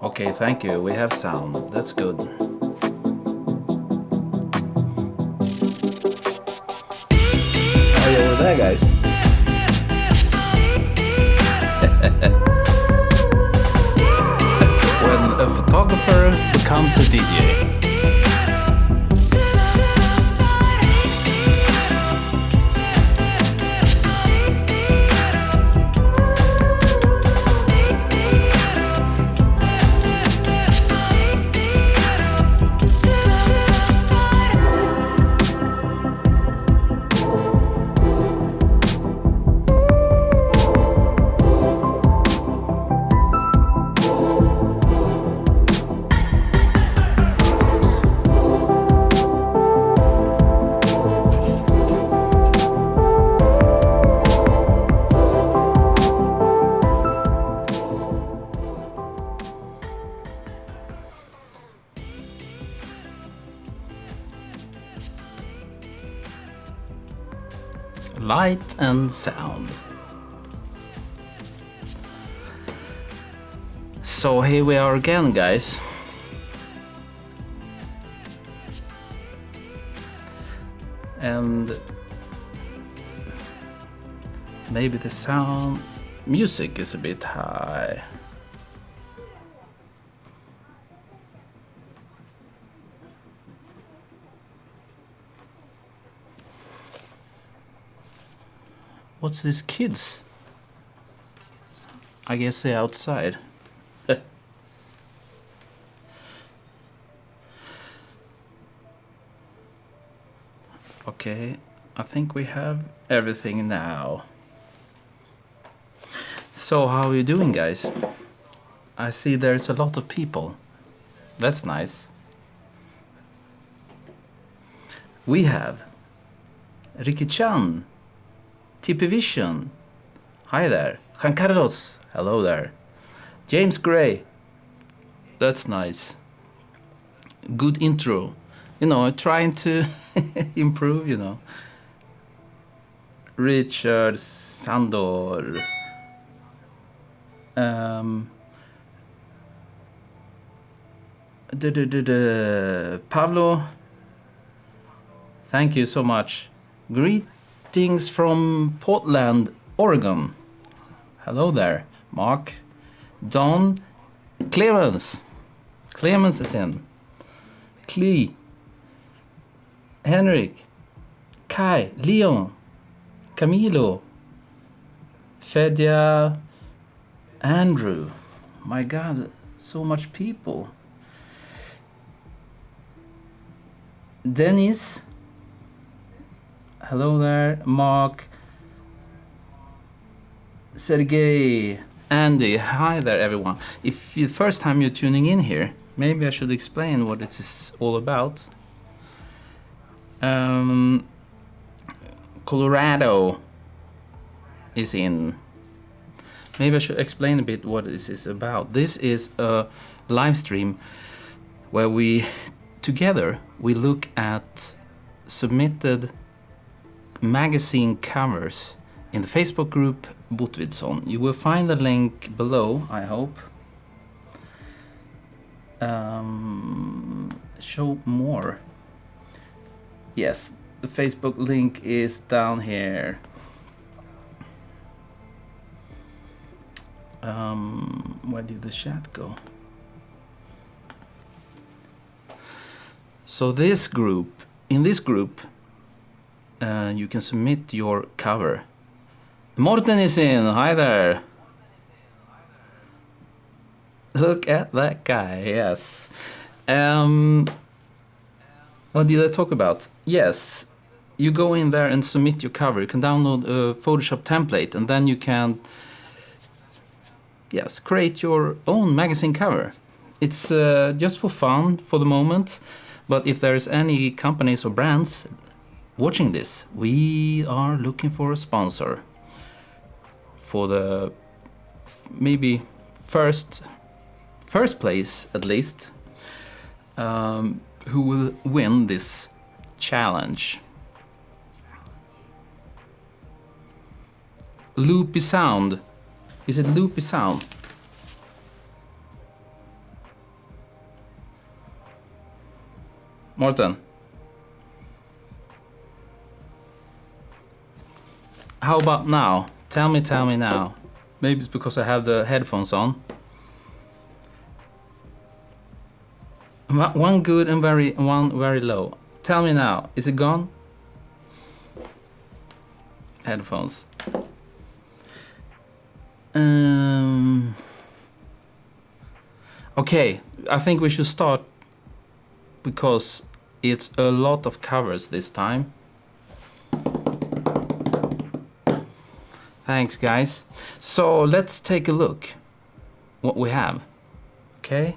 Okay, thank you. We have sound. That's good. Are you over there, guys? When a photographer becomes a DJ. Light and sound. So here we are again, guys. And maybe the sound music is a bit high. What's these kids? I guess they're outside. Okay, I think we have everything now. So how are you doing, guys? I see there's a lot of people. That's nice. We have Ricky-chan, TP Vision, hi there. Juan Carlos, hello there. James Gray, that's nice. Good intro. You know, trying to improve, you know. Richard Sandor. Pablo, thank you so much. Greetings from Portland, Oregon. Hello there, Mark. Don Clemens. Clemens is in. Clee. Henrik. Kai. Leon. Camilo. Fedja. Andrew. My God, so much people. Dennis. Hello there, Mark. Sergey. Andy. Hi there, everyone. If the first time you're tuning in here, maybe I should explain what this is all about. Colorado is in. Maybe I should explain a bit what this is about. This is a live stream where we together look at submitted magazine covers in the Facebook group Botvidsson. You will find the link below, I hope. Show more. Yes, the Facebook link is down here. Where did the chat go? So this group, in this group, you can submit your cover. Morten is in, hi there. Look at that guy, yes. What did I talk about? Yes, you go in there and submit your cover. You can download a Photoshop template and then you can, yes, create your own magazine cover. It's just for fun for the moment, but if there's any companies or brands watching this, we are looking for a sponsor for the maybe first place at least, who will win this challenge. Loopy sound. Is it loopy sound? Morten. How about now? Tell me now. Maybe it's because I have the headphones on. One good and one very low. Tell me now, is it gone? Headphones. Okay, I think we should start because it's a lot of covers this time. Thanks, guys. So let's take a look what we have. Okay,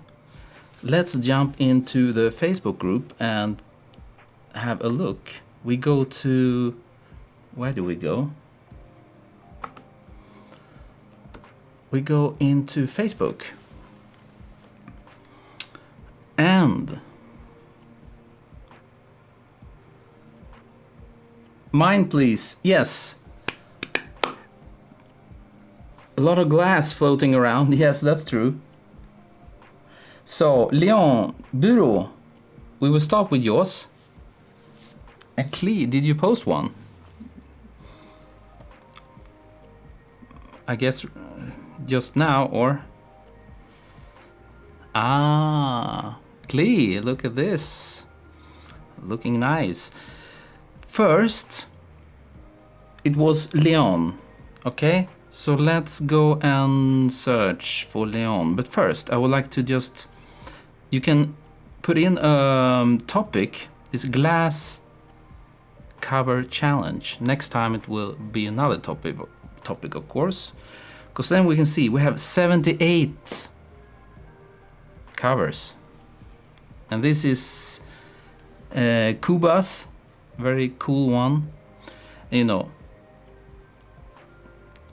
let's jump into the Facebook group and have a look. We go to, where do we go? We go into Facebook. And mine, please. Yes. A lot of glass floating around. Yes, that's true. So, Leon, Bureau, we will start with yours. And Clee, did you post one? I guess just now, or? Ah, Clee, look at this. Looking nice. First, it was Leon, okay? So let's go and search for Leon. But first, I would like to just, you can put in a topic, this glass cover challenge. Next time it will be another topic of course, because then we can see we have 78 covers. And this is Kuba's, very cool one. You know,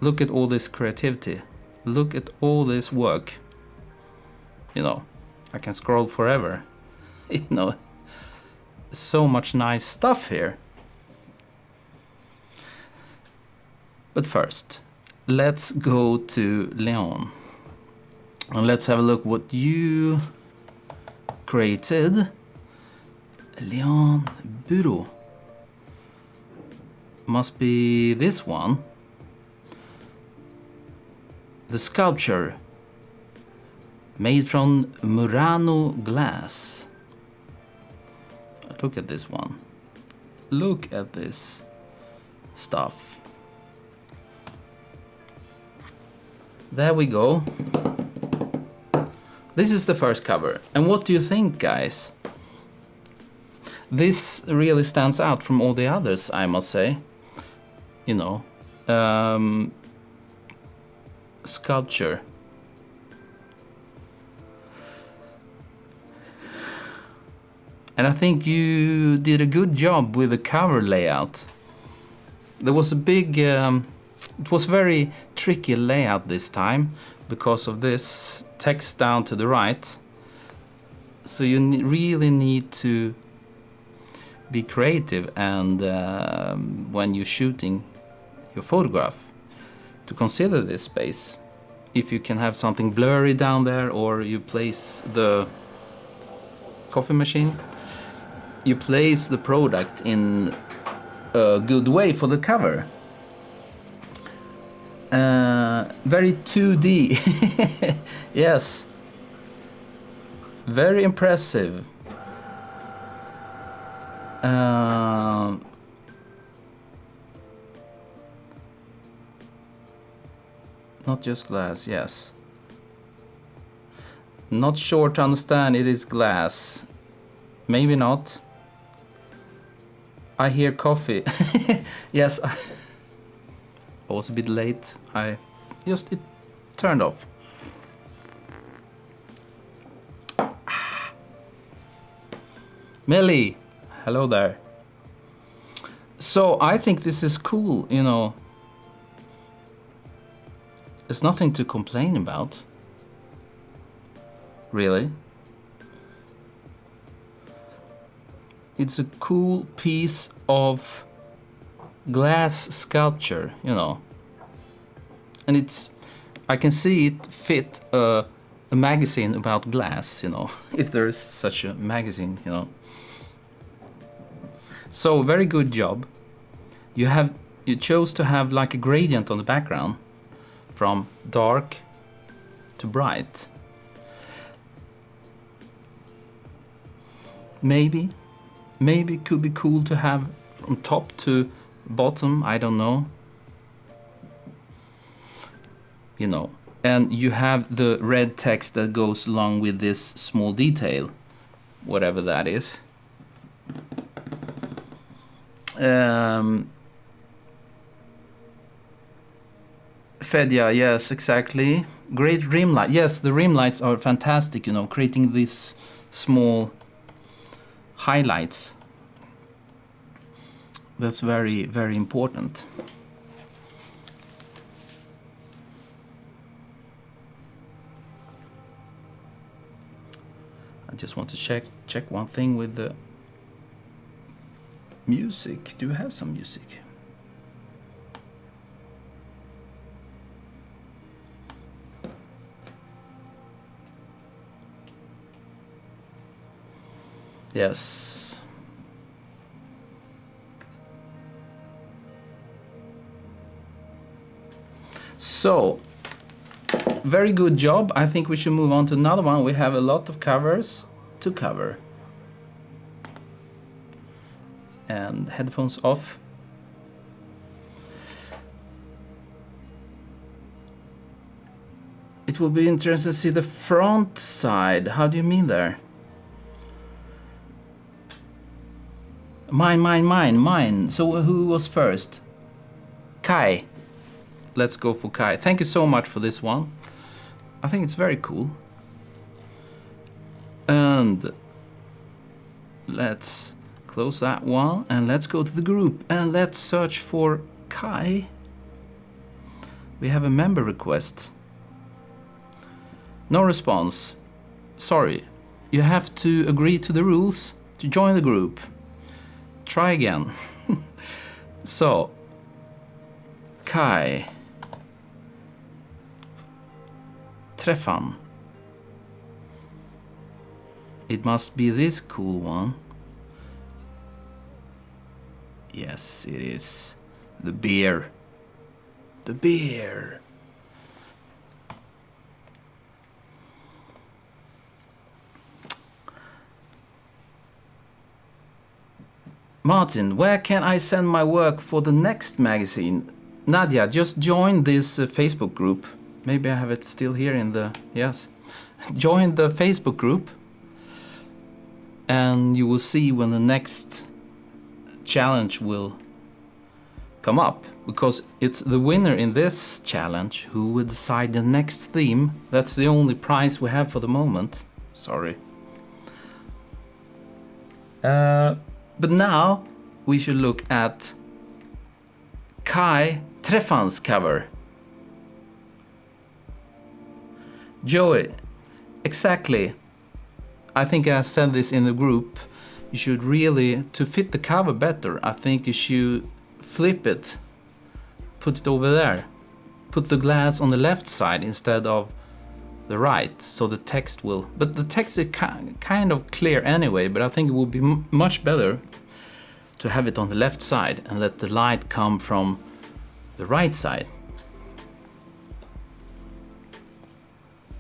look at all this creativity. Look at all this work. You know, I can scroll forever. You know, so much nice stuff here. But first, let's go to Leon. And let's have a look what you created. Leon Bureau. Must be this one. The sculpture made from Murano glass. Look at this one. Look at this stuff. There we go. This is the first cover. And what do you think, guys? This really stands out from all the others, I must say. You know, sculpture. And I think you did a good job with the cover layout. There was a big, it was very tricky layout this time because of this text down to the right. So you really need to be creative and when you're shooting your photograph to consider this space. If you can have something blurry down there, or you place the coffee machine, you place the product in a good way for the cover. Very 2D. Yes. Very impressive. Not just glass, yes. Not sure to understand it is glass. Maybe not. I hear coffee. Yes, I was a bit late. It turned off. Millie, hello there. So I think this is cool, you know. There's nothing to complain about, really. It's a cool piece of glass sculpture, you know. And it's, I can see it fit a magazine about glass, you know, if there is such a magazine, you know. So very good job. You chose to have like a gradient on the background from dark to bright. Maybe it could be cool to have from top to bottom, I don't know. You know, and you have the red text that goes along with this small detail, whatever that is. Fedya, yes, exactly. Great rim light. Yes, the rim lights are fantastic, you know, creating these small highlights. That's very, very important. I just want to check one thing with the music. Do you have some music? Yes. So, very good job. I think we should move on to another one. We have a lot of covers to cover. And headphones off. It will be interesting to see the front side. How do you mean there? Mine. So who was first? Kai. Let's go for Kai. Thank you so much for this one. I think it's very cool. And let's close that one and let's go to the group and let's search for Kai. We have a member request. No response. Sorry. You have to agree to the rules to join the group. Try again. So, Kai. Träffan. It must be this cool one. Yes, it is. The beer. The beer. Martin, where can I send my work for the next magazine? Nadia, just join this Facebook group. Maybe I have it still here in the... Yes. Join the Facebook group. And you will see when the next challenge will come up. Because it's the winner in this challenge who will decide the next theme. That's the only prize we have for the moment. Sorry. But now we should look at Kai Träffan's cover. Joey, exactly. I think I said this in the group. You should really, to fit the cover better, I think you should flip it. Put it over there. Put the glass on the left side instead of the right, so the text will... But the text is kind of clear anyway, but I think it would be much better to have it on the left side and let the light come from the right side.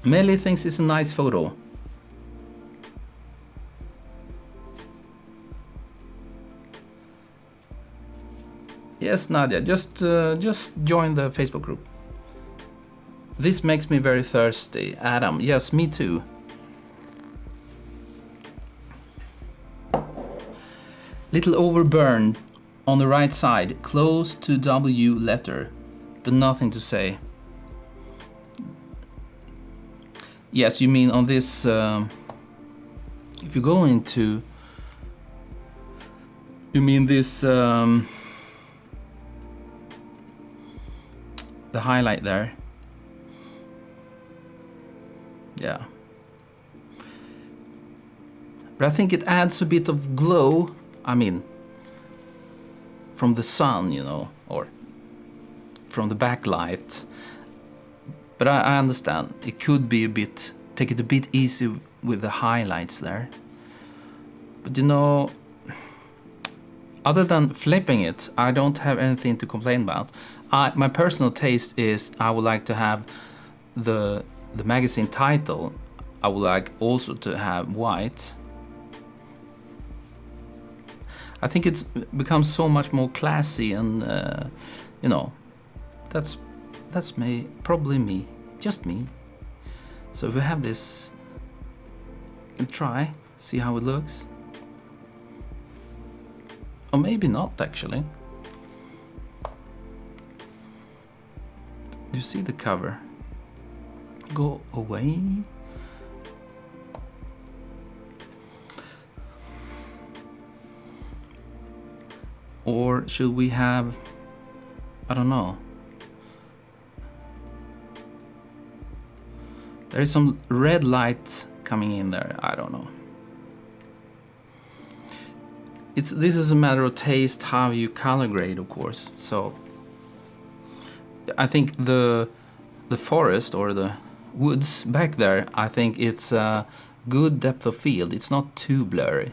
Melly thinks it's a nice photo. Yes, Nadia, just join the Facebook group. This makes me very thirsty. Adam, yes, me too. Little overburn on the right side, close to W letter, but nothing to say. Yes, you mean on this, if you go into, you mean this, the highlight there. Yeah. But I think it adds a bit of glow, I mean, from the sun, you know, or from the backlight. But I understand, it could be a bit, take it a bit easy with the highlights there. But you know, Other than flipping it, I don't have anything to complain about. My personal taste is I would like to have the magazine title. I would like also to have white. I think it's become so much more classy, and you know, that's me, probably me, just me. So if we have this, and try, see how it looks. Or maybe not, actually. Do you see the cover? Go away. Or should we have, I don't know. There is some red light coming in there, I don't know. This is a matter of taste, how you color grade, of course. So I think the forest or the woods back there, I think it's a good depth of field. It's not too blurry.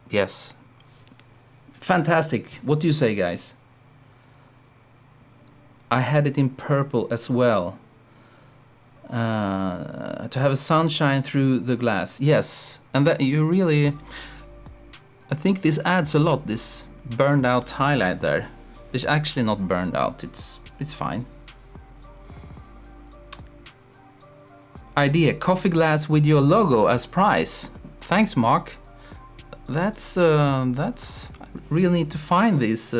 Yes. Fantastic. What do you say, guys? I had it in purple as well. To have a sunshine through the glass. Yes. And that you really, I think this adds a lot, this burned out highlight there. It's actually not burned out, it's fine. Idea, coffee glass with your logo as price. Thanks, Mark. That's I really need to find these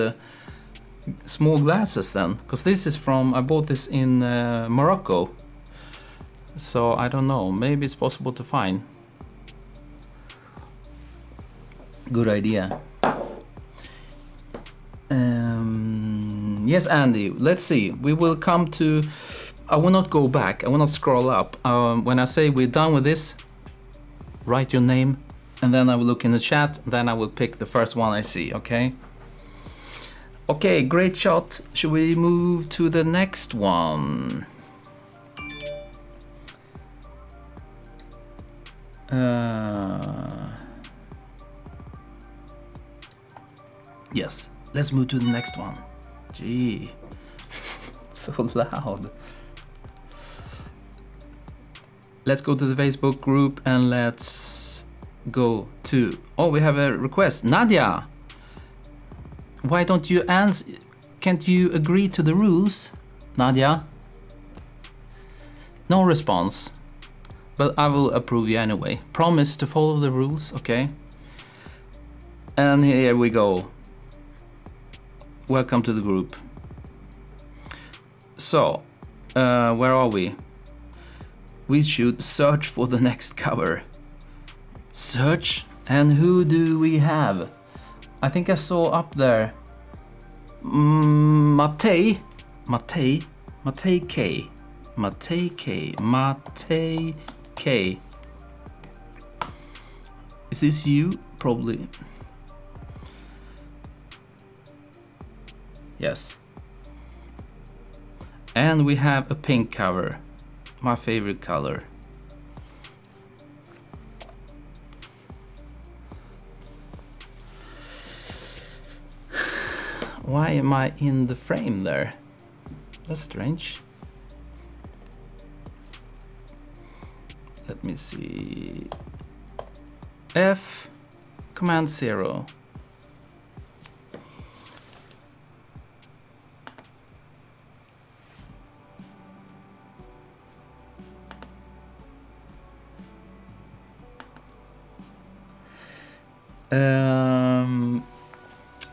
small glasses then, because this is from, I bought this in Morocco. So I don't know, maybe it's possible to find. Good idea. Yes, Andy, let's see. We will come to, I will not go back, I will not scroll up. When I say we're done with this, write your name, and then I will look in the chat, then I will pick the first one I see, okay? Okay, great shot. Should we move to the next one? Yes, let's move to the next one. Gee, so loud. Let's go to the Facebook group and let's go to, oh, we have a request. Nadia, why don't you answer? Can't you agree to the rules? Nadia? No response, but I will approve you anyway. Promise to follow the rules, okay? And here we go. Welcome to the group. So, where are we? We should search for the next cover. Search, and who do we have? I think I saw up there Matej K. Is this you? Probably. Yes. And we have a pink cover, my favorite color. Why am I in the frame there? That's strange. Let me see. F, command 0.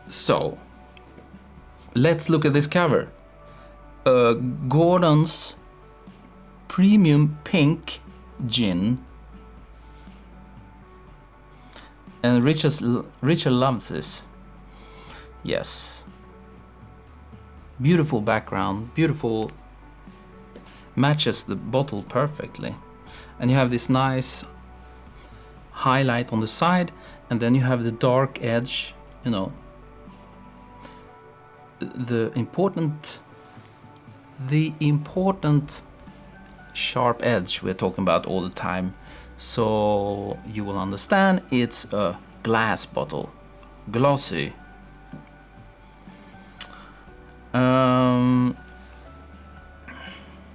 So let's look at this cover. Gordon's Premium Pink Gin. And Richard loves this. Yes. Beautiful background, beautiful, matches the bottle perfectly. And you have this nice highlight on the side, and then you have the dark edge, you know, the important sharp edge we're talking about all the time. So you will understand it's a glass bottle, glossy.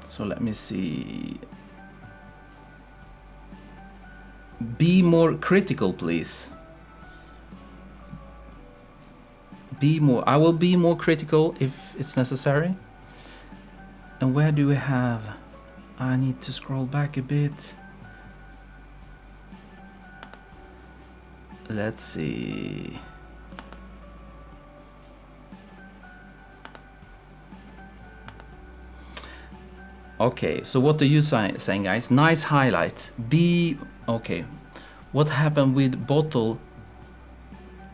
So let me see. Be more critical, please. I will be more critical if it's necessary. And where do we have? I need to scroll back a bit. Let's see. Okay, so what are you saying, guys? Nice highlight. Okay. What happened with bottle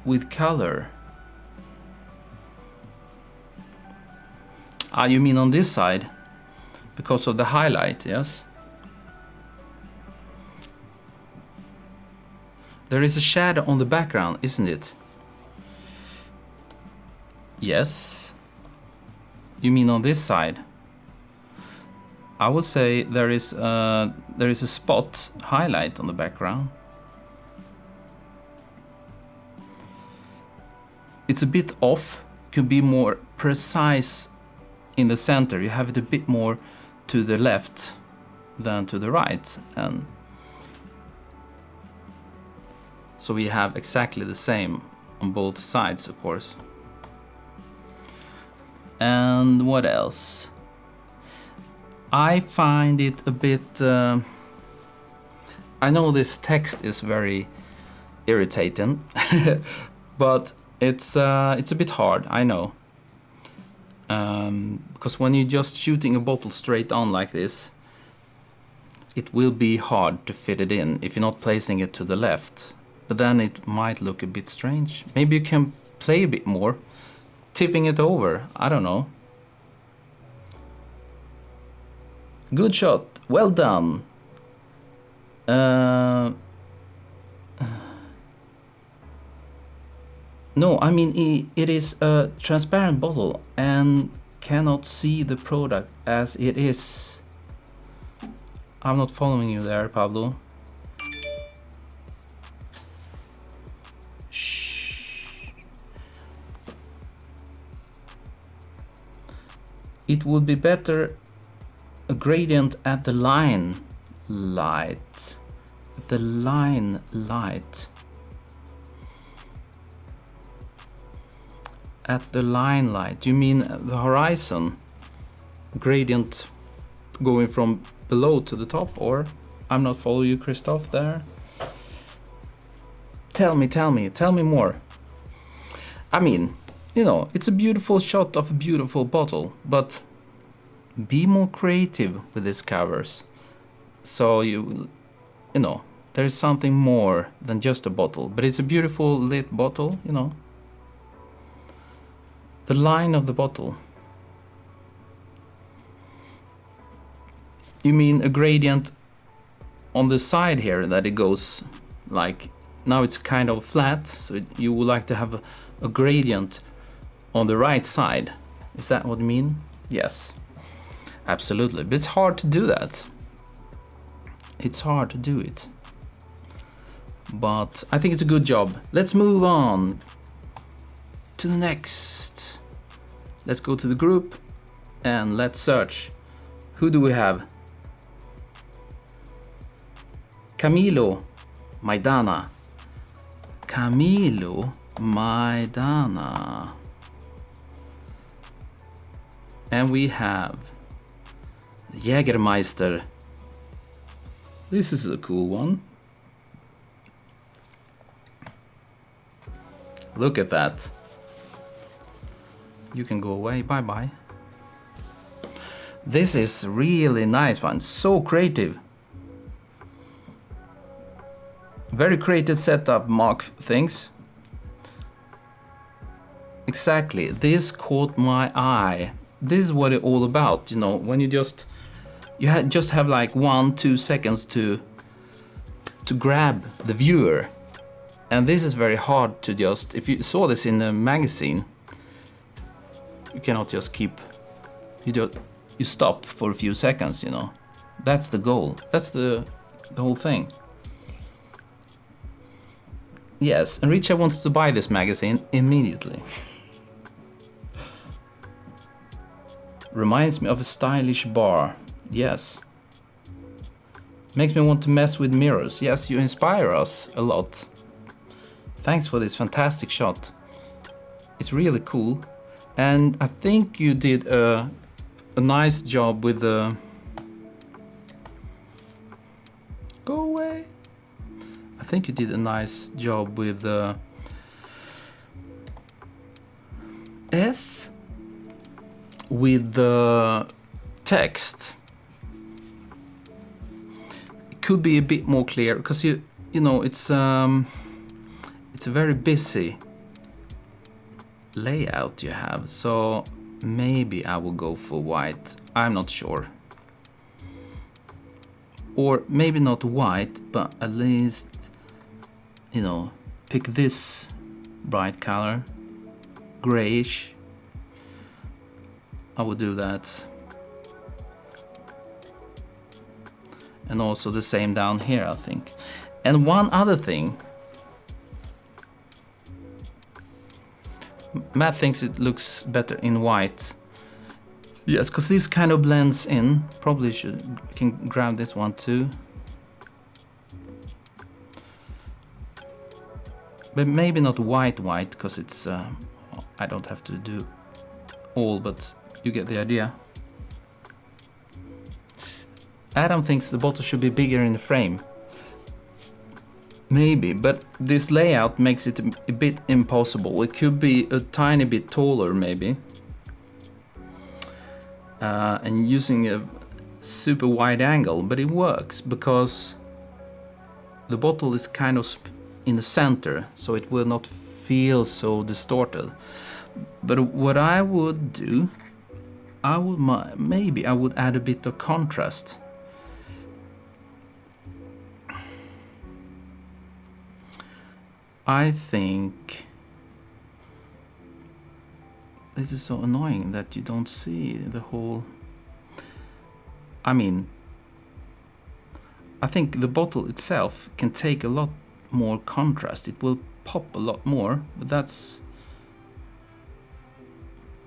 with color? Ah, you mean on this side? Because of the highlight, yes? There is a shadow on the background, isn't it? Yes. You mean on this side? I would say there is a spot highlight on the background. It's a bit off. Could be more precise in the center. You have it a bit more to the left than to the right, and so we have exactly the same on both sides, of course. And what else? I find it a bit I know this text is very irritating but it's a bit hard, I know. Because when you're just shooting a bottle straight on like this, it will be hard to fit it in if you're not placing it to the left. But then it might look a bit strange. Maybe you can play a bit more, tipping it over, I don't know. Good shot, well done. No, I mean it is a transparent bottle and cannot see the product as it is. I'm not following you there, Pablo. Shh. It would be better a gradient at the line light. The line light. At the line light, you mean the horizon gradient going from below to the top, or? I'm not following you, Christoph, there. Tell me more. I mean, you know, it's a beautiful shot of a beautiful bottle, but be more creative with these covers. So you know, there is something more than just a bottle, but it's a beautiful lit bottle, you know. The line of the bottle. You mean a gradient on the side here, that it goes like, now it's kind of flat, so you would like to have a gradient on the right side. Is that what you mean? Yes, absolutely. But it's hard to do that. It's hard to do it. But I think it's a good job. Let's move on to the next. Let's go to the group and let's search. Who do we have? Camilo Maidana. Camilo Maidana. And we have Jägermeister. This is a cool one. Look at that. You can go away, bye-bye. This is really nice one, so creative. Very creative setup, Mark thinks. Exactly, this caught my eye. This is what it's all about, you know, when you just have like 1-2 seconds to grab the viewer. And this is very hard to just, if you saw this in a magazine, you cannot just keep, you stop for a few seconds, you know. That's the goal, that's the whole thing. Yes, and Richard wants to buy this magazine immediately. Reminds me of a stylish bar. Yes. Makes me want to mess with mirrors. Yes, you inspire us a lot. Thanks for this fantastic shot. It's really cool. And I think you did a nice job with the... Go away. I think you did a nice job with the F with the text. It could be a bit more clear because you know it's a very busy layout you have, so maybe I will go for white. I'm not sure. Or maybe not white, but at least, you know, pick this bright color, grayish. I would do that. And also the same down here, I think. And one other thing. Matt thinks it looks better in white. Yes, because this kind of blends in. Probably can grab this one too. But maybe not white, because it's... I don't have to do all, but you get the idea. Adam thinks the bottle should be bigger in the frame. Maybe, but this layout makes it a bit impossible. It could be a tiny bit taller, maybe. And using a super wide angle, but it works because the bottle is kind of in the center, so it will not feel so distorted. But what I would do, maybe I would add a bit of contrast. I think this is so annoying that you don't see the whole... I mean, I think the bottle itself can take a lot more contrast. It will pop a lot more, but that's...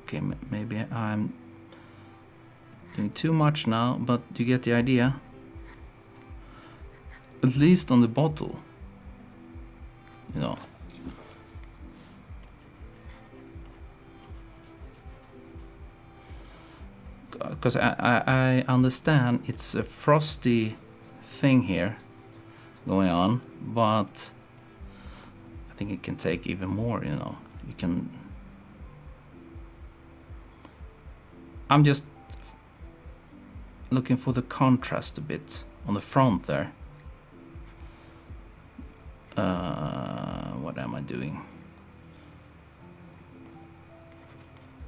Okay, maybe I'm doing too much now, but you get the idea. At least on the bottle. You know, because I understand it's a frosty thing here going on, but I think it can take even more, you know. You can... I'm just looking for the contrast a bit on the front there. What am I doing?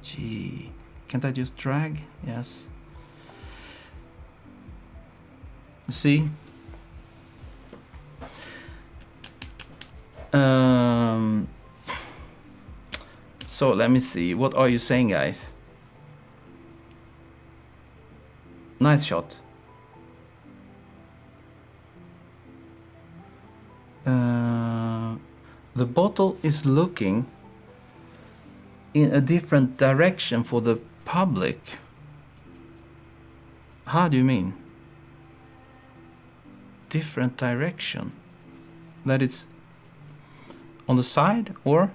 Gee, can't I just drag? Yes. See? So let me see. What are you saying, guys? Nice shot. The bottle is looking in a different direction for the public. How do you mean? Different direction? That it's on the side, or?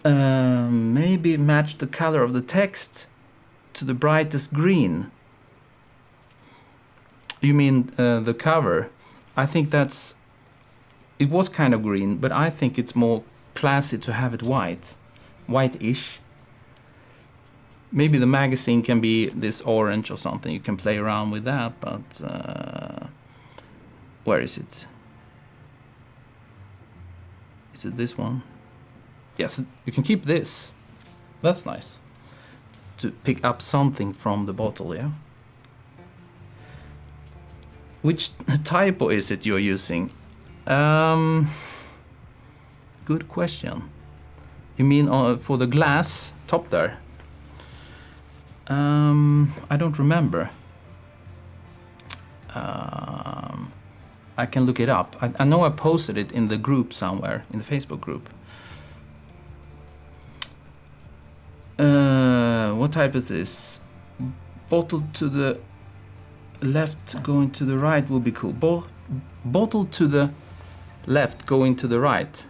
Maybe match the color of the text to the brightest green. You mean the cover? I think that's... It was kind of green, but I think it's more classy to have it white. White-ish. Maybe the magazine can be this orange or something. You can play around with that, but... where is it? Is it this one? Yes, you can keep this. That's nice. To pick up something from the bottle, yeah? Which typo is it you're using? Good question. You mean for the glass top there? I don't remember. I I can look it up. I know I posted it in the group somewhere, in the Facebook group. What type is this? Bottle to the left, going to the right would be cool. Bottle to the left, going to the right.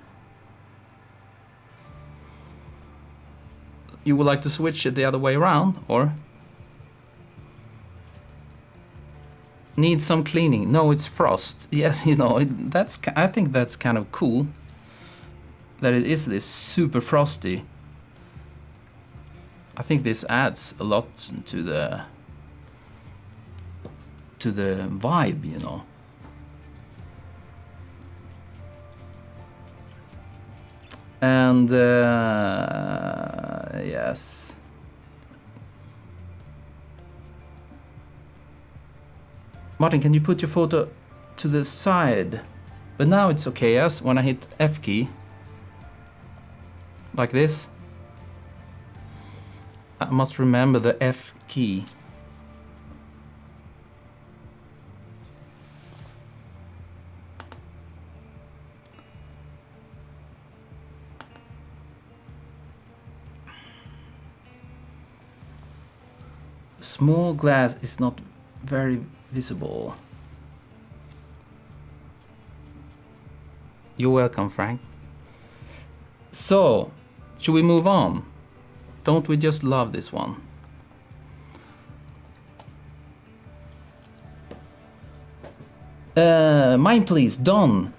You would like to switch it the other way around, or? Need some cleaning. No, it's frost. Yes, you know, I think that's kind of cool. That it is this super frosty. I think this adds a lot to the vibe, you know. And yes. Martin, can you put your photo to the side? But now it's okay, yes? When I hit F key. Like this. I must remember the F key. Small glass is not very visible. You're welcome, Frank. So, should we move on? Don't we just love this one? Mine please, Don.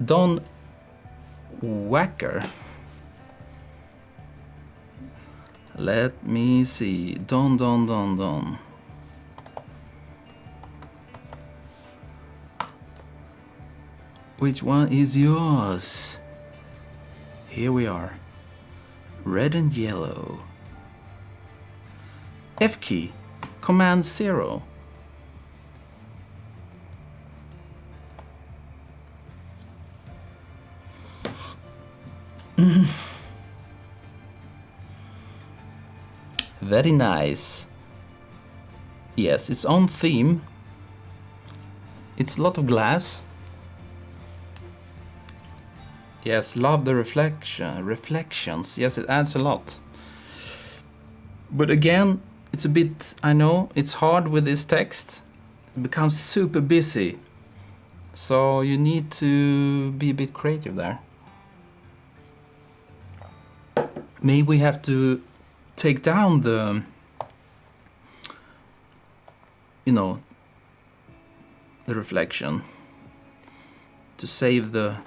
Don Wacker. Let me see. Don. Which one is yours? Here we are. Red and yellow. F key. Command 0. Very nice. Yes, it's on theme. It's a lot of glass. Yes, love the reflections. Yes, it adds a lot. But again, it's a bit, I know, it's hard with this text. It becomes super busy. So you need to be a bit creative there. Maybe we have to take down the, you know, the reflection to save the,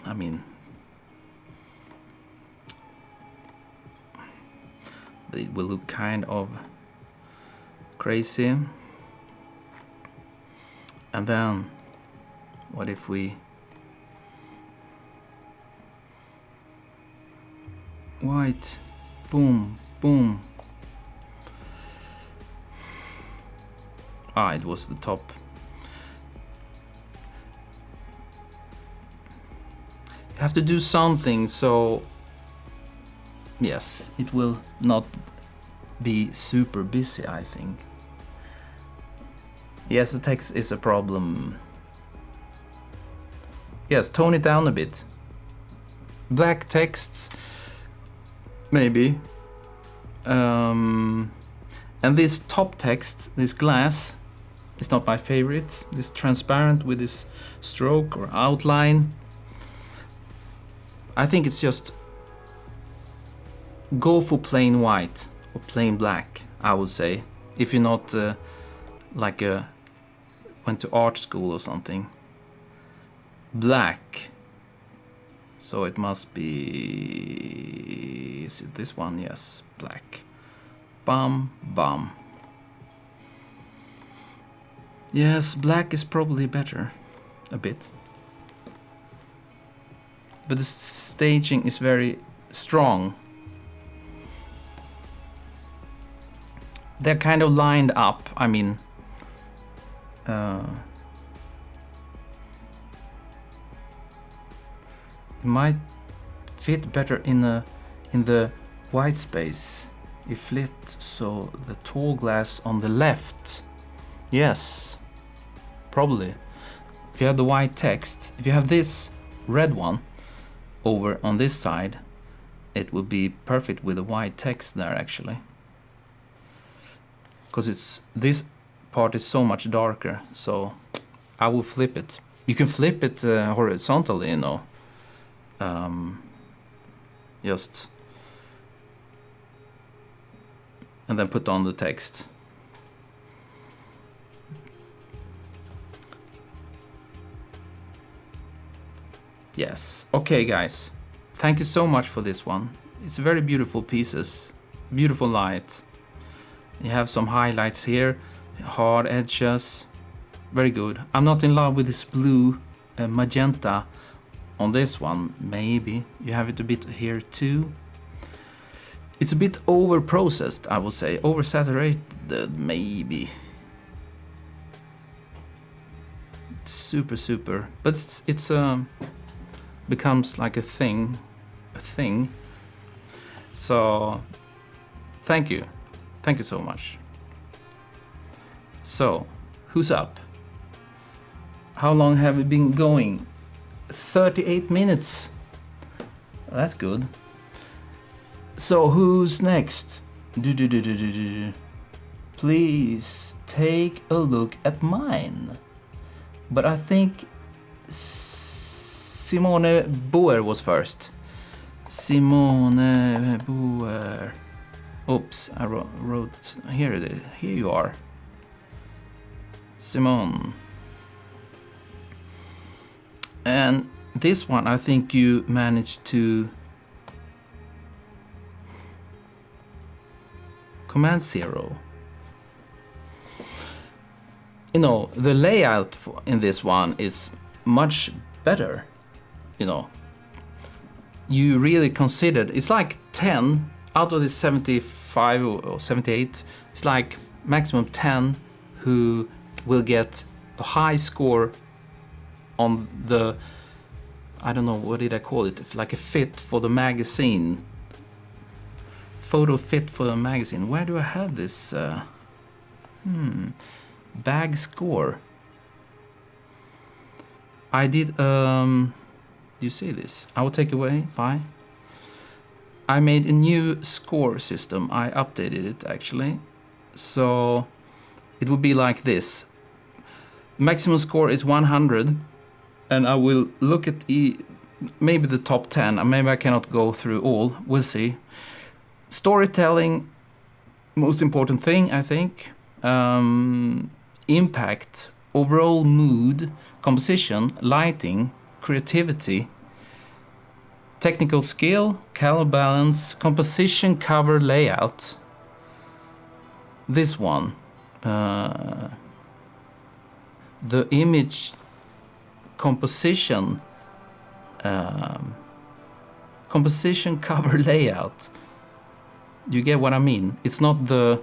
I mean, it will look kind of crazy. And then what if we white, boom, boom. Ah, it was the top. You have to do something, so yes, it will not be super busy, I think. Yes, the text is a problem. Yes, tone it down a bit. Black texts, maybe. And this top text, this glass, is not my favorite. This transparent with this stroke or outline. I think it's just go for plain white or plain black, I would say. If you're not went to art school or something. Black. So it must be, is it this one? Yes, black. Bum, bum. Yes, black is probably better, a bit. But the staging is very strong. They're kind of lined up, I mean, it might fit better in the white space. You flipped so the tall glass on the left. Yes, probably. If you have the white text, if you have this red one over on this side, it will be perfect with the white text there actually. Because it's this part is so much darker, so I will flip it. You can flip it horizontally, you know. Just and then put on the text. Yes. Okay, guys. Thank you so much for this one. It's very beautiful pieces. Beautiful light. You have some highlights here. Hard edges. Very good. I'm not in love with this blue magenta on this one. Maybe you have it a bit here too. It's a bit over processed, I would say. Oversaturated, maybe. It's super, but it's becomes like a thing. So thank you so much. So who's up? How long have we been going? 38 minutes. That's good. So who's next? Please take a look at mine. But I think Simone Boer was first. Simone Boer. Oops, I wrote here. Here you are, Simone. And this one, I think you managed to Command 0. You know, the layout in this one is much better. You know, you really considered, it's like 10 out of the 75 or 78, it's like maximum 10 who will get a high score on the, I don't know, what did I call it, like a fit for the magazine, photo fit for the magazine. Where do I have this? Bag score. I did, do you see this? I will take away, bye. I made a new score system. I updated it actually. So it would be like this. Maximum score is 100. And I will look at maybe the top 10. And maybe I cannot go through all. We'll see. Storytelling, most important thing, I think. Impact, overall mood, composition, lighting, creativity, technical skill, color balance, composition, cover, layout. This one, the image composition, cover, layout. You get what I mean? It's not the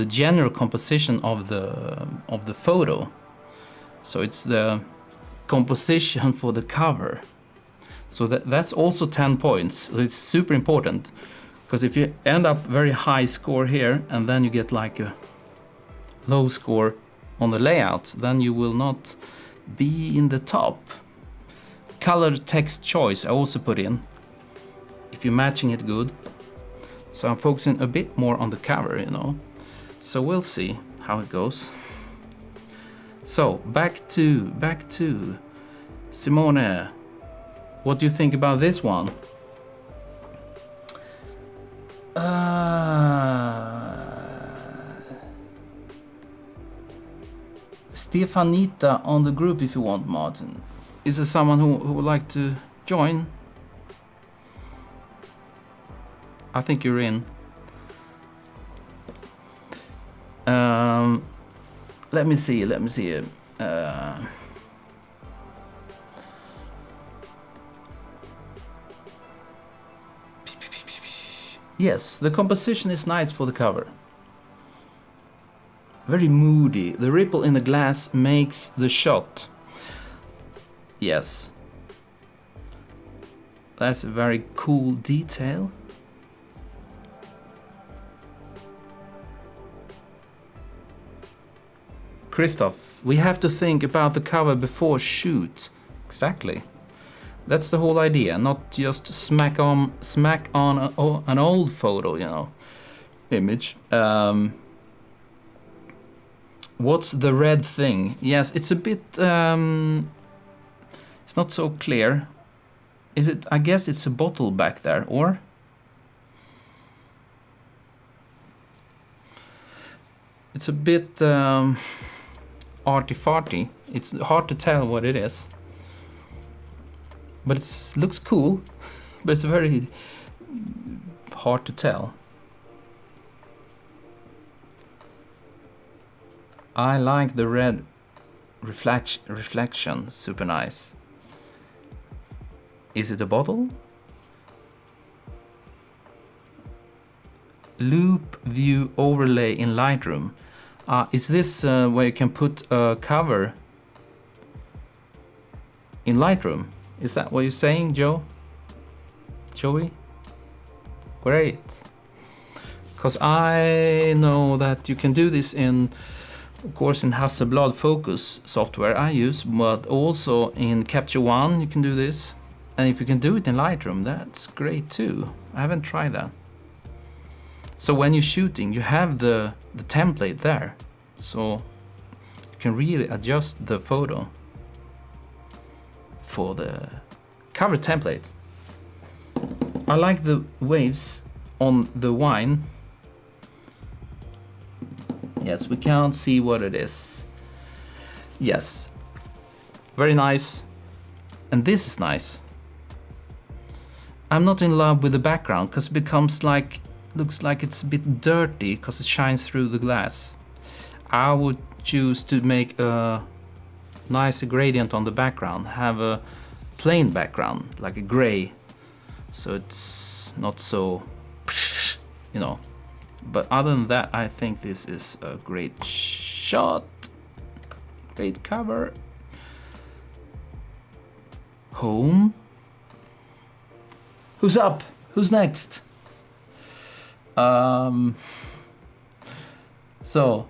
general composition of the photo. So it's the composition for the cover. So that's also 10 points. So it's super important, because if you end up very high score here and then you get like a low score on the layout, then you will not be in the top. Color text choice I also put in, if you're matching it good. So I'm focusing a bit more on the cover, you know. So we'll see how it goes. So back to Simone. What do you think about this one? Stefanita on the group if you want, Martin. Is there someone who would like to join? I think you're in. Let me see. Yes, the composition is nice for the cover. Very moody. The ripple in the glass makes the shot. Yes. That's a very cool detail. Christoph, we have to think about the cover before shoot. Exactly. That's the whole idea, not just smack on an old photo, you know, image. What's the red thing? Yes, it's a bit, it's not so clear. Is it, I guess it's a bottle back there, or? It's a bit arty-farty. It's hard to tell what it is. But it looks cool, but it's very hard to tell. I like the red reflection, super nice. Is it a bottle? Loop view overlay in Lightroom. Is this where you can put a cover in Lightroom? Is that what you're saying, Joey? Great. Because I know that you can do this in, of course, in Hasselblad Focus software I use, but also in Capture One you can do this. And if you can do it in Lightroom, that's great too. I haven't tried that. So when you're shooting, you have the template there. So you can really adjust the photo for the cover template. I like the waves on the wine. Yes, we can't see what it is. Yes, very nice. And this is nice. I'm not in love with the background because it becomes like, looks like it's a bit dirty because it shines through the glass. I would choose to make a nice gradient on the background, have a plain background, like a gray, so it's not so, you know. But other than that, I think this is a great shot, great cover. Home. Who's up? Who's next? So,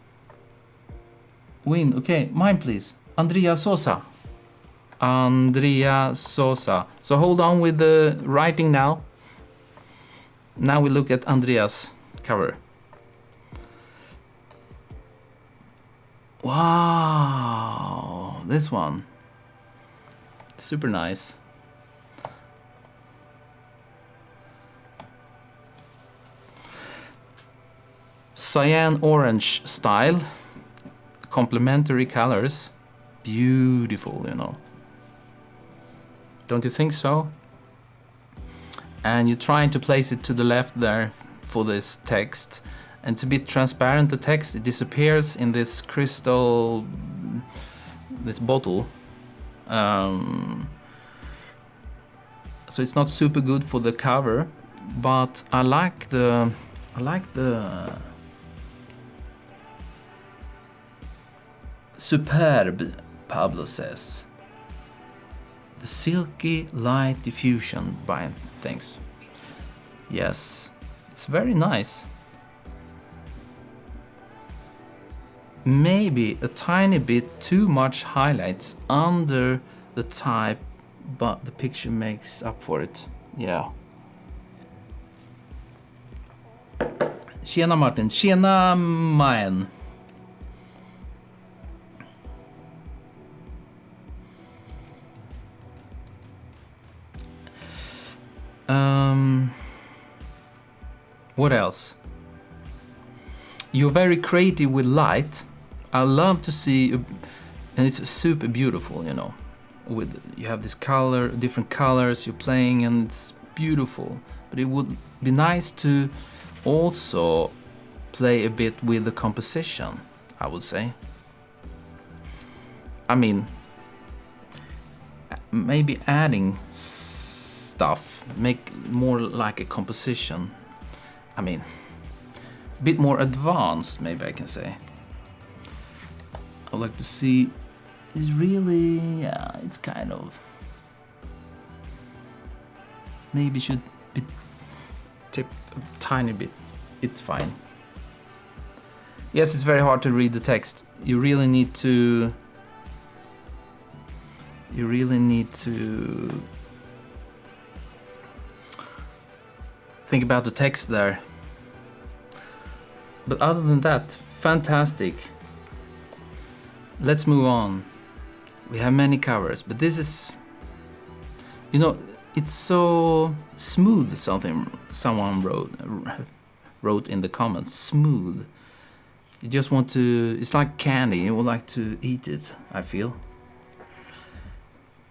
win. Okay, mine please. Andrea Sosa. Andrea Sosa. So hold on with the writing now. Now we look at Andrea's cover. Wow, this one. Super nice. Cyan orange style, complementary colors, beautiful, you know. Don't you think so? And you're trying to place it to the left there for this text, and it's a bit transparent, the text, it disappears in this crystal, this bottle. So it's not super good for the cover, but I like the superb, Pablo says. The silky light diffusion by things. Yes, it's very nice. Maybe a tiny bit too much highlights under the type, but the picture makes up for it. Yeah. Tjena Martin, tjena Majen. What else? You're very creative with light. I love to see, and it's super beautiful, you know. With you have this color, different colors you're playing, and it's beautiful. But it would be nice to also play a bit with the composition, I would say. I mean, maybe adding stuff, make more like a composition. I mean, a bit more advanced, maybe I can say. I'd like to see, it's really, yeah, it's kind of, maybe should be tip a tiny bit, it's fine. Yes, it's very hard to read the text. You really need to think about the text there. But other than that, fantastic. Let's move on. We have many covers, but this is, you know, it's so smooth. Someone wrote in the comments, smooth. You just want to, it's like candy, you would like to eat it, I feel.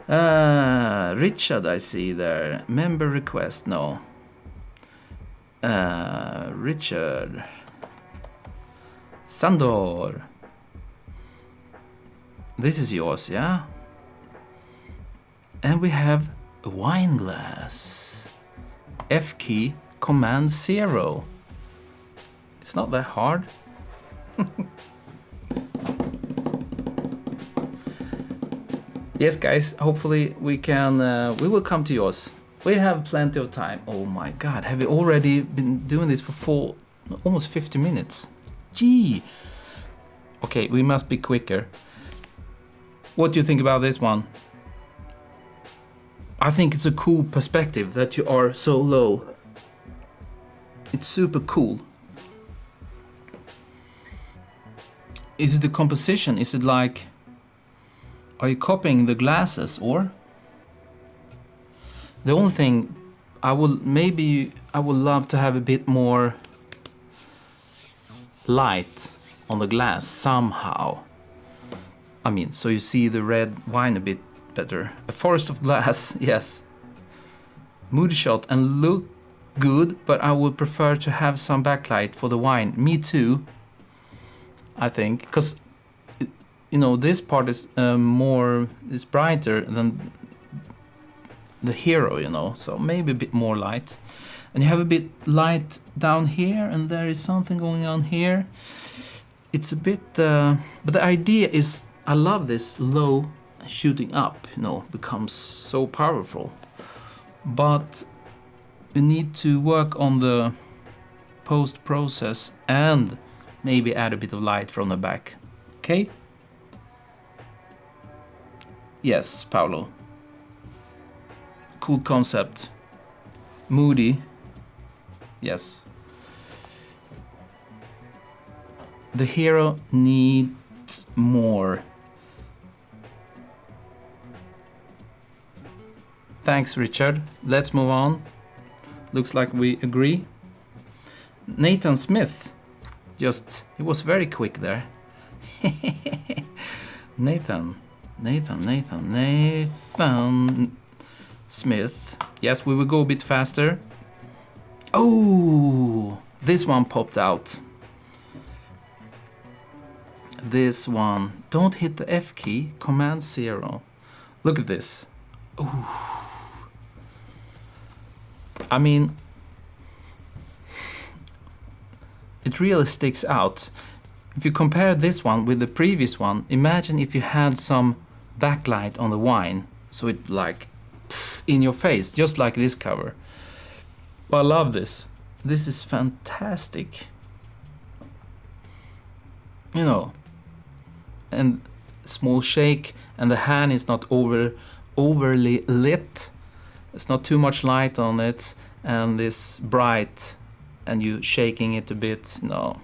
Richard, I see there. Member request, no. Richard. Sandor. This is yours, yeah? And we have a wine glass. F key, command 0. It's not that hard. Yes, guys, hopefully we will come to yours. We have plenty of time. Oh my god, have we already been doing this for almost 50 minutes? Gee. Okay, we must be quicker. What do you think about this one? I think it's a cool perspective that you are so low. It's super cool. Is it the composition? Is it like, are you copying the glasses, or? The only thing I would love to have a bit more light on the glass somehow. I mean, so you see the red wine a bit better. A forest of glass, yes. Mood shot and look good, but I would prefer to have some backlight for the wine. Me too, I think, because you know this part is brighter than the hero, you know, so maybe a bit more light. And you have a bit light down here, and there is something going on here. It's a bit, but the idea is, I love this low shooting up, you know, becomes so powerful. But you need to work on the post process and maybe add a bit of light from the back. Okay? Yes, Paolo. Cool concept. Moody. Yes. The hero needs more. Thanks, Richard. Let's move on. Looks like we agree. Nathan Smith. He was very quick there. Nathan Smith. Yes, we will go a bit faster. Oh, this one popped out. This one. Don't hit the F key. Command 0. Look at this. Ooh. I mean, it really sticks out. If you compare this one with the previous one, imagine if you had some backlight on the wine, so it like in your face, just like this cover. I love this. This is fantastic. You know, and small shake, and the hand is not overly lit. There's not too much light on it, and this bright, and you shaking it a bit, no.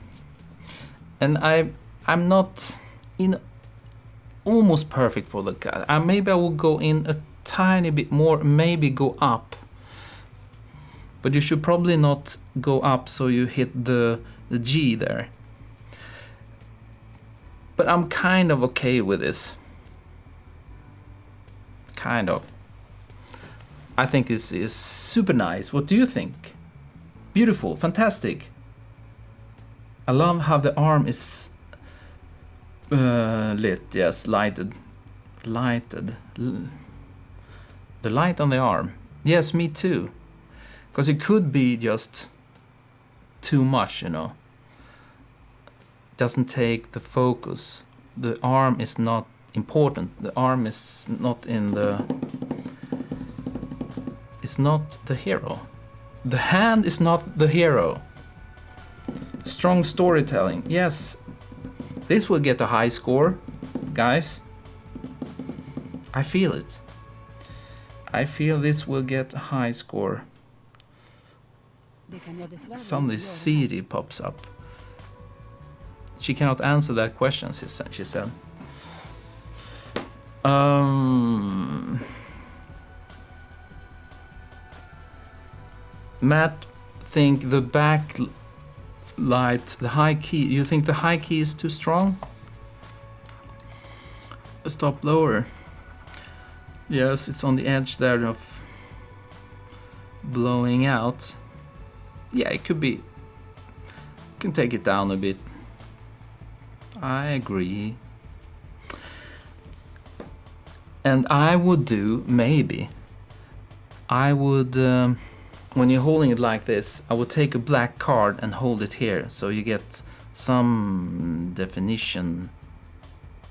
And I'm not in almost perfect for the cut. Maybe I will go in a tiny bit more, maybe go up. But you should probably not go up so you hit the G there. But I'm kind of okay with this. Kind of. I think this is super nice. What do you think? Beautiful, fantastic. I love how the arm is lit, yes, lighted. The light on the arm. Yes, me too. Because it could be just too much, you know. Doesn't take the focus. The arm is not important. The arm is not in the... It's not the hero. The hand is not the hero. Strong storytelling. Yes, This will get a high score, guys. I feel it. I feel this will get a high score. Suddenly Siri pops up. She cannot answer that question, she said. Matt think the backlight, the high key, you think the high key is too strong? Stop lower. Yes, it's on the edge there of blowing out. Yeah, it could be. You can take it down a bit. I agree. And I would do, maybe, I would, when you're holding it like this, I would take a black card and hold it here, so you get some definition,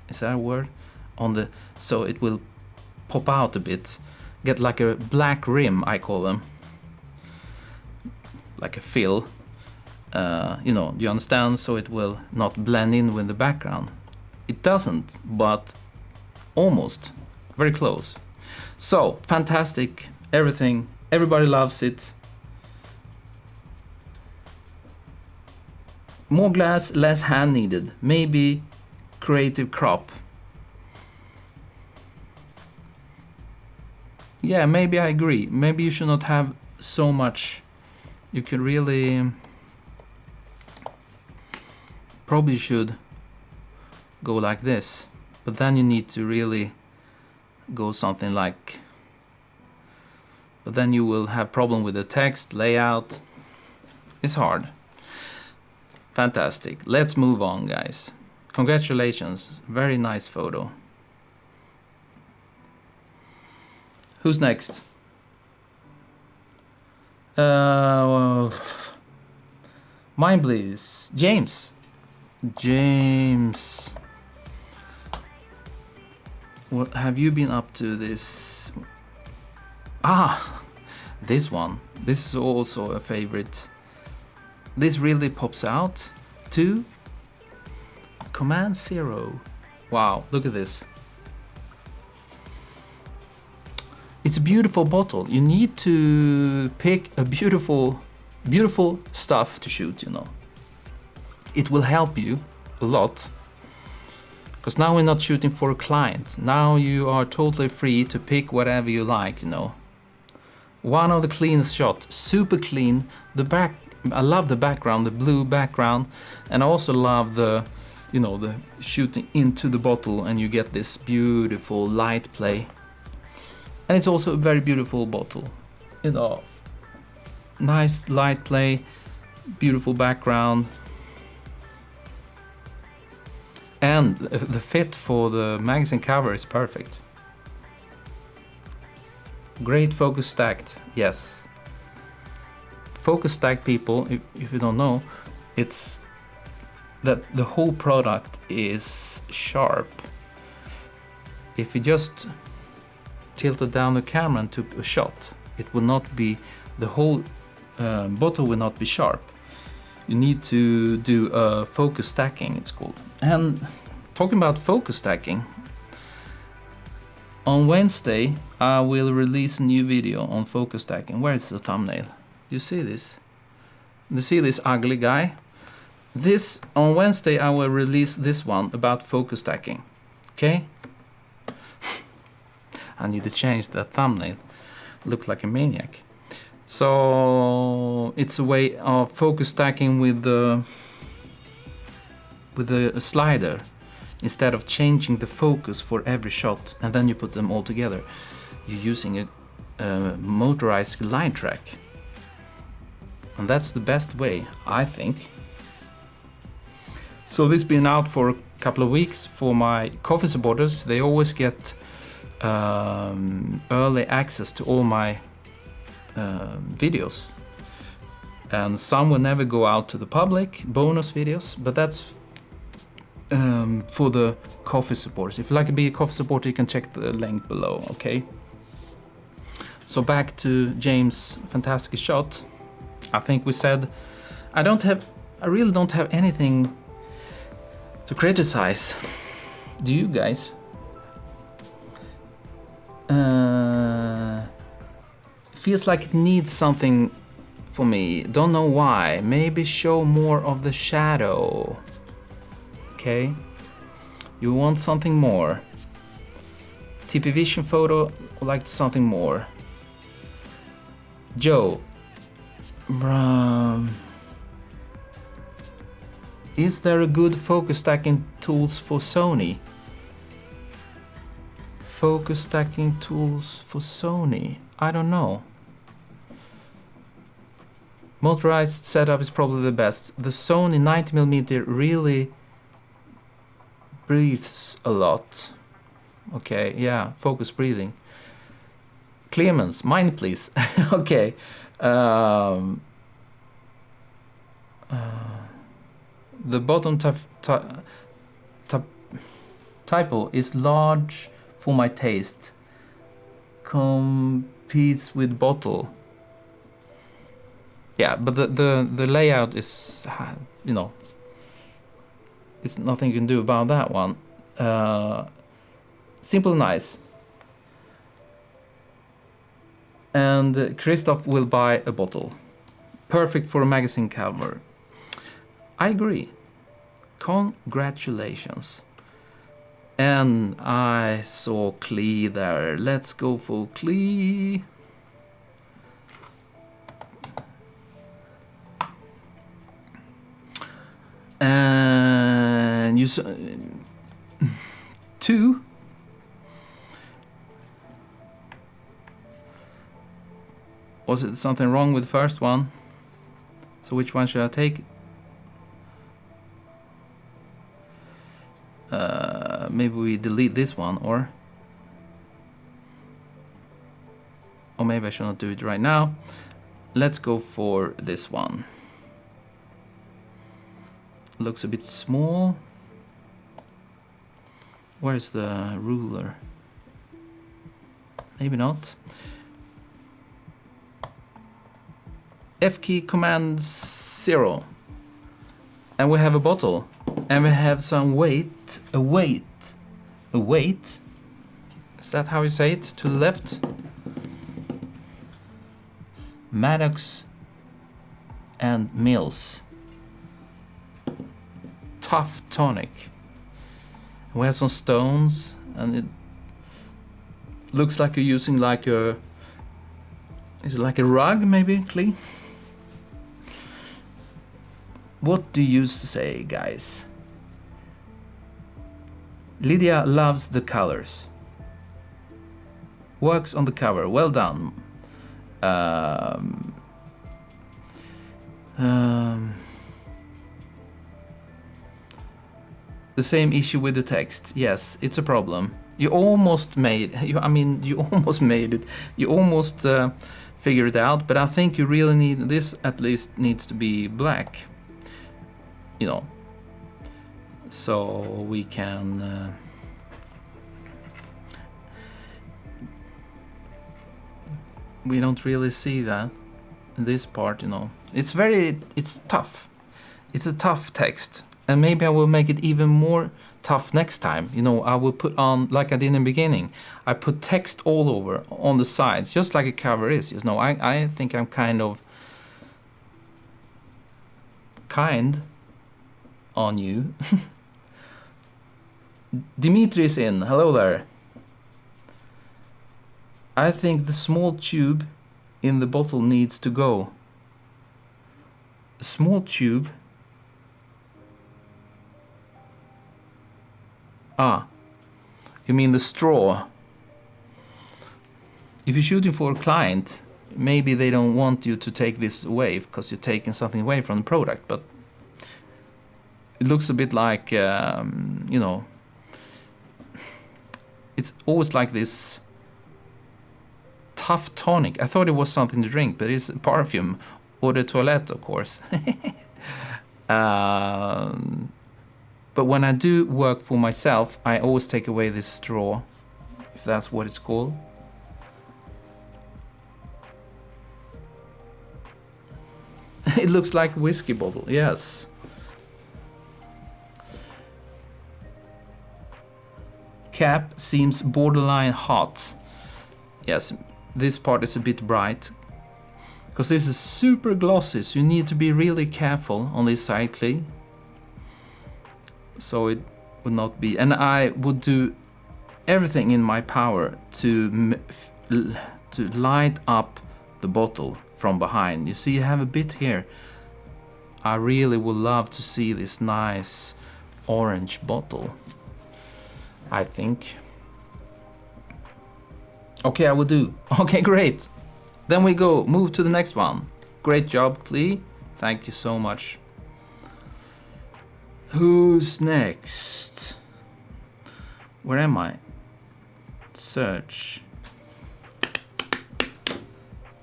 is that a word? On the, so it will pop out a bit, get like a black rim, I call them, like a fill, you know, do you understand? So it will not blend in with the background. It doesn't, but almost. Very close. So, fantastic. Everything. Everybody loves it. More glass, less hand needed. Maybe creative crop. Yeah, maybe I agree. Maybe you should not have so much. You could really... Probably should go like this. But then you need to really... go something like, but then you will have problem with the text layout. It's hard. Fantastic. Let's move on, guys. Congratulations. Very nice photo. Who's next? Mine, please. James. James. What have you been up to this? Ah, this one. This is also a favorite. This really pops out. 2. Command 0. Wow, look at this. It's a beautiful bottle. You need to pick a beautiful stuff to shoot, you know. It will help you a lot. Because now we're not shooting for a client. Now you are totally free to pick whatever you like, you know. One of the cleanest shots, super clean. The back, I love the background, the blue background, and I also love the, you know, the shooting into the bottle, and you get this beautiful light play. And it's also a very beautiful bottle, you know. Nice light play, beautiful background. And the fit for the magazine cover is perfect. Great focus stacked, yes. Focus stacked, people, if you don't know, it's that the whole product is sharp. If you just tilted down the camera and took a shot, it will not be, the whole bottle will not be sharp. You need to do focus stacking, it's called. And talking about focus stacking, on Wednesday I will release a new video on focus stacking. Where is the thumbnail? Do you see this? Do you see this ugly guy? This, on Wednesday I will release this one about focus stacking. Okay? I need to change that thumbnail. Look like a maniac. So it's a way of focus stacking with the slider, instead of changing the focus for every shot and then you put them all together. You're using a motorized line track, and that's the best way, I think. So this has been out for a couple of weeks for my coffee supporters. They always get early access to all my videos, and some will never go out to the public, bonus videos, but that's for the coffee supporters. If you like to be a coffee supporter, you can check the link below, okay? So back to James' fantastic shot. I think we said, I really don't have anything to criticize. Do you guys? Feels like it needs something for me. Don't know why. Maybe show more of the shadow. Okay. You want something more. TP Vision photo liked something more. Joe. Is there a good focus stacking tools for Sony? Focus stacking tools for Sony? I don't know. Motorized setup is probably the best. The Sony 90mm really breathes a lot. Okay, yeah, focus breathing. Clemens, mine please. Okay. The bottom typo is large for my taste. Competes with bottle. Yeah, but the layout is, you know, it's nothing you can do about that one. Simple and nice. And Christoph will buy a bottle. Perfect for a magazine cover. I agree. Congratulations. And I saw Klee there. Let's go for Klee. And you saw 2. Was it something wrong with the first one? So which one should I take? Maybe we delete this one, or maybe I should not do it right now. Let's go for this one. Looks a bit small. Where's the ruler? Maybe not. F key command 0. And we have a bottle. And we have some weight. A weight. Is that how you say it? To the left. Maddox and Mills. Tough tonic. We have some stones, and it looks like you're using like a... Is it like a rug, maybe, Klee? What do you say, guys? Lydia loves the colors. Works on the cover. Well done. The same issue with the text. Yes, it's a problem. You almost made. You almost made it. You almost figured it out. But I think you really need this. At least needs to be black. You know. So we can. We don't really see that in this part. You know, it's tough. It's a tough text. And maybe I will make it even more tough next time. You know, I will put on, like I did in the beginning, I put text all over on the sides, just like a cover is. You know, I think I'm kind on you. Dimitri is in. Hello there. I think the small tube in the bottle needs to go. Small tube. Ah, you mean the straw? If you're shooting for a client, maybe they don't want you to take this away because you're taking something away from the product, but it looks a bit like, you know, it's always like this tough tonic. I thought it was something to drink, but it's perfume, or the toilette, of course. But when I do work for myself, I always take away this straw, if that's what it's called. It looks like a whiskey bottle, yes. cap seems borderline hot. Yes, this part is a bit bright. Because this is super glossy, so you need to be really careful on this side clay. So it would not be... And I would do everything in my power to light up the bottle from behind. You see, you have a bit here. I really would love to see this nice orange bottle, I think. Okay, I will do. Okay, great. Then we move to the next one. Great job, Clee. Thank you so much. Who's next? Where am I? Search.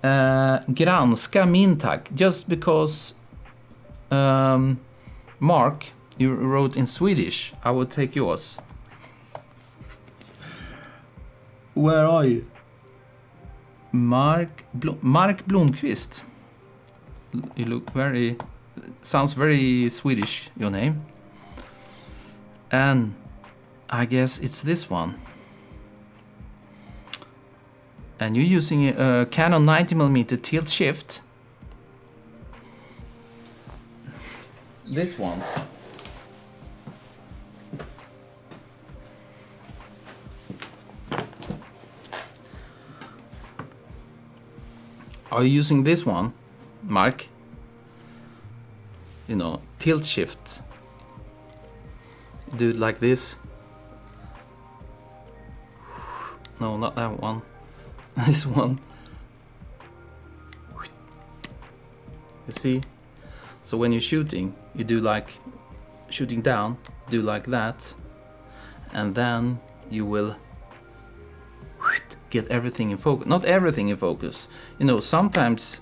Granska min tack. Just because Mark, you wrote in Swedish, I will take yours. Where are you? Mark Blomqvist. You look very... Sounds very Swedish, your name. And I guess it's this one. And you're using a Canon 90mm tilt shift. This one. Are you using this one, Mark? You know, tilt shift. Do it like this. No, not that one. This one. You see? So when you're shooting, you do like shooting down, do like that, and then you will get everything in focus. Not everything in focus. You know, sometimes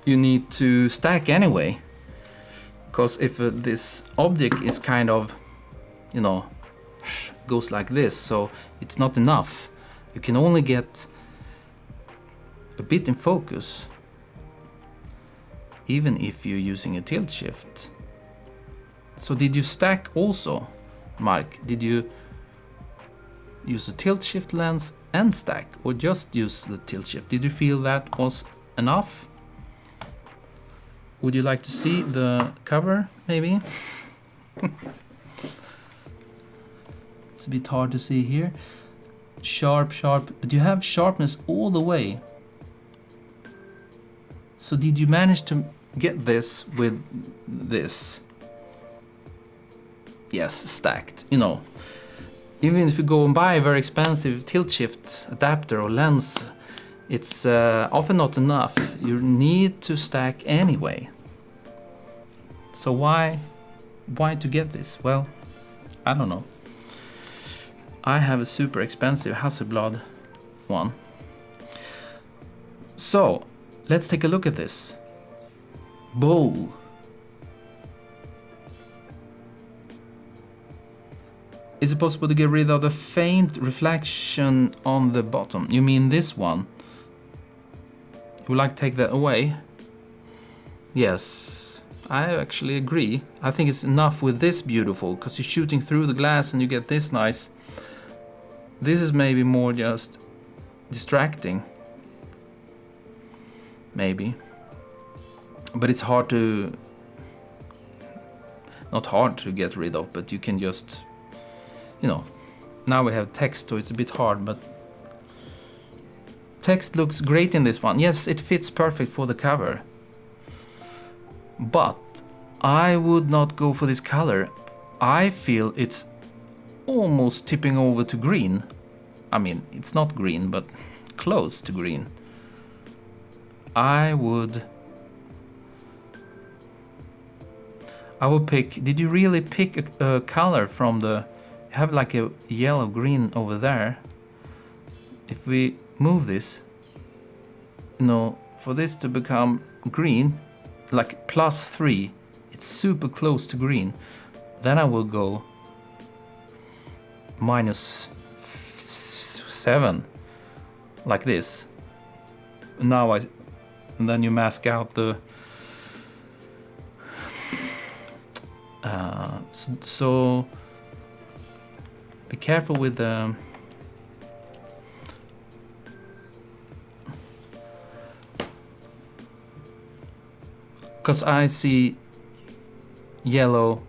you need to stack anyway. Because if this object is kind of, you know, goes like this, so it's not enough. You can only get a bit in focus, even if you're using a tilt shift. So did you stack also, Mark? Did you use a tilt shift lens and stack, or just use the tilt shift? Did you feel that was enough? Would you like to see the cover, maybe? It's a bit hard to see here. Sharp, sharp, but you have sharpness all the way. So did you manage to get this with this? Yes, stacked, you know. Even if you go and buy a very expensive tilt shift adapter or lens, it's often not enough. You need to stack anyway. So why to get this? Well, I don't know. I have a super expensive Hasselblad one. So let's take a look at this. Bowl. Is it possible to get rid of the faint reflection on the bottom? You mean this one? You would like to take that away? Yes, I actually agree. I think it's enough with this beautiful, because you're shooting through the glass and you get this nice. This is maybe more just distracting. Maybe. But it's hard to... Not hard to get rid of, but you can just... You know, now we have text, so it's a bit hard, but text looks great in this one. Yes, it fits perfect for the cover. But I would not go for this color. I feel it's almost tipping over to green. I mean, it's not green, but close to green. I would pick... Did you really pick a color from the... You have like a yellow green over there. If we move this, you know, for this to become green, like +3, it's super close to green. Then I will go -7, like this. Now and then you mask out the Be careful with the... Because I see yellow,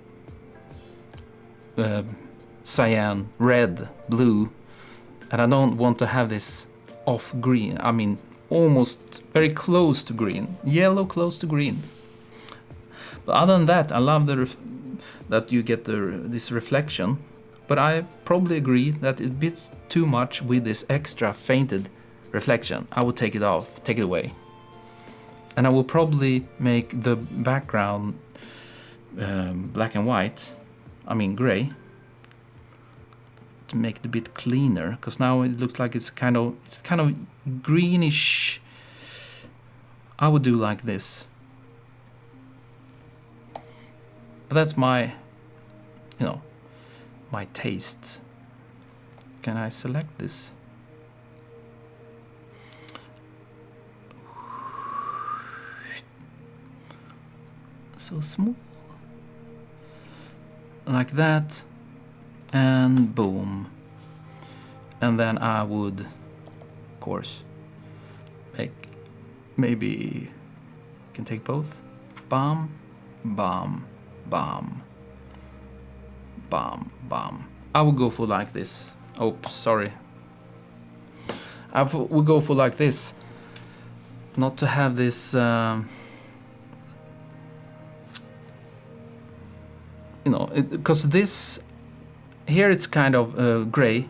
cyan, red, blue, and I don't want to have this off green. I mean, almost very close to green. Yellow close to green. But other than that, I love that you get this reflection. But I probably agree that it's a bit too much with this extra fainted reflection. I will take it off, take it away. And I will probably make the background black and white, I mean gray, to make it a bit cleaner, because now it looks like it's kind of greenish. I would do like this. But that's my, my taste. Can I select this? So small, like that, and boom. And then I would, of course, maybe can take both. Bam, bam, bam, bam, bam. I would go for like this. Oh, sorry. I would go for like this, not to have this. Because this here it's kind of gray,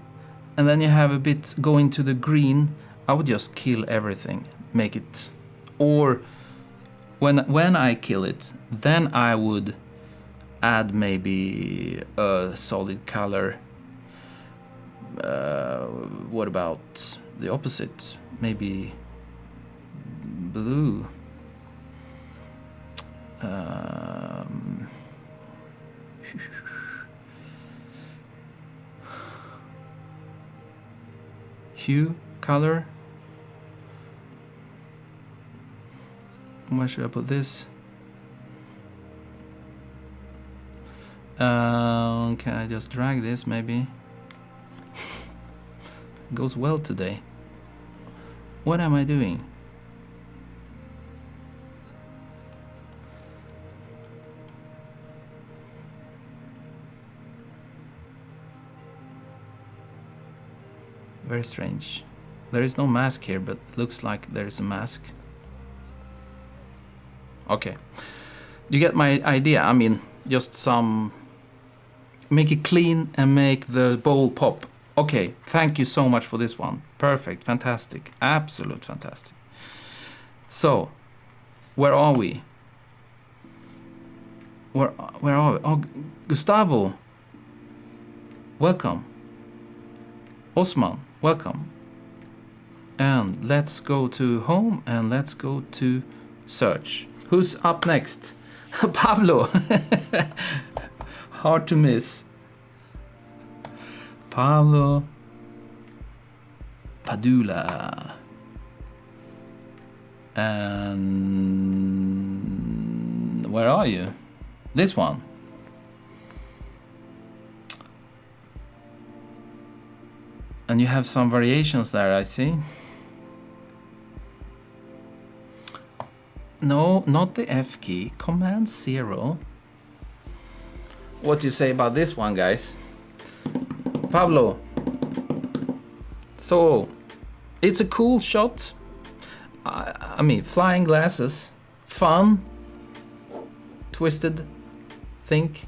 and then you have a bit going to the green. I would just kill everything, make it, or when I kill it, then I would add maybe a solid color. What about the opposite? Maybe blue. Hue, color. Where should I put this? Can I just drag this maybe? Goes well today. What am I doing? Very strange. There is no mask here, but it looks like there is a mask. Okay. You get my idea. I mean, just some... Make it clean and make the bowl pop. Okay, thank you so much for this one. Perfect, fantastic, absolute fantastic. So, where are we? Where are we? Oh, Gustavo. Welcome. Osman, welcome. And let's go to home and let's go to search. Who's up next? Pablo. Hard to miss. Pablo Padula. And where are you? This one. And you have some variations there, I see. No, not the F key. Command 0. What do you say about this one, guys? Pablo. So, it's a cool shot. I mean, flying glasses. Fun. Twisted. Think.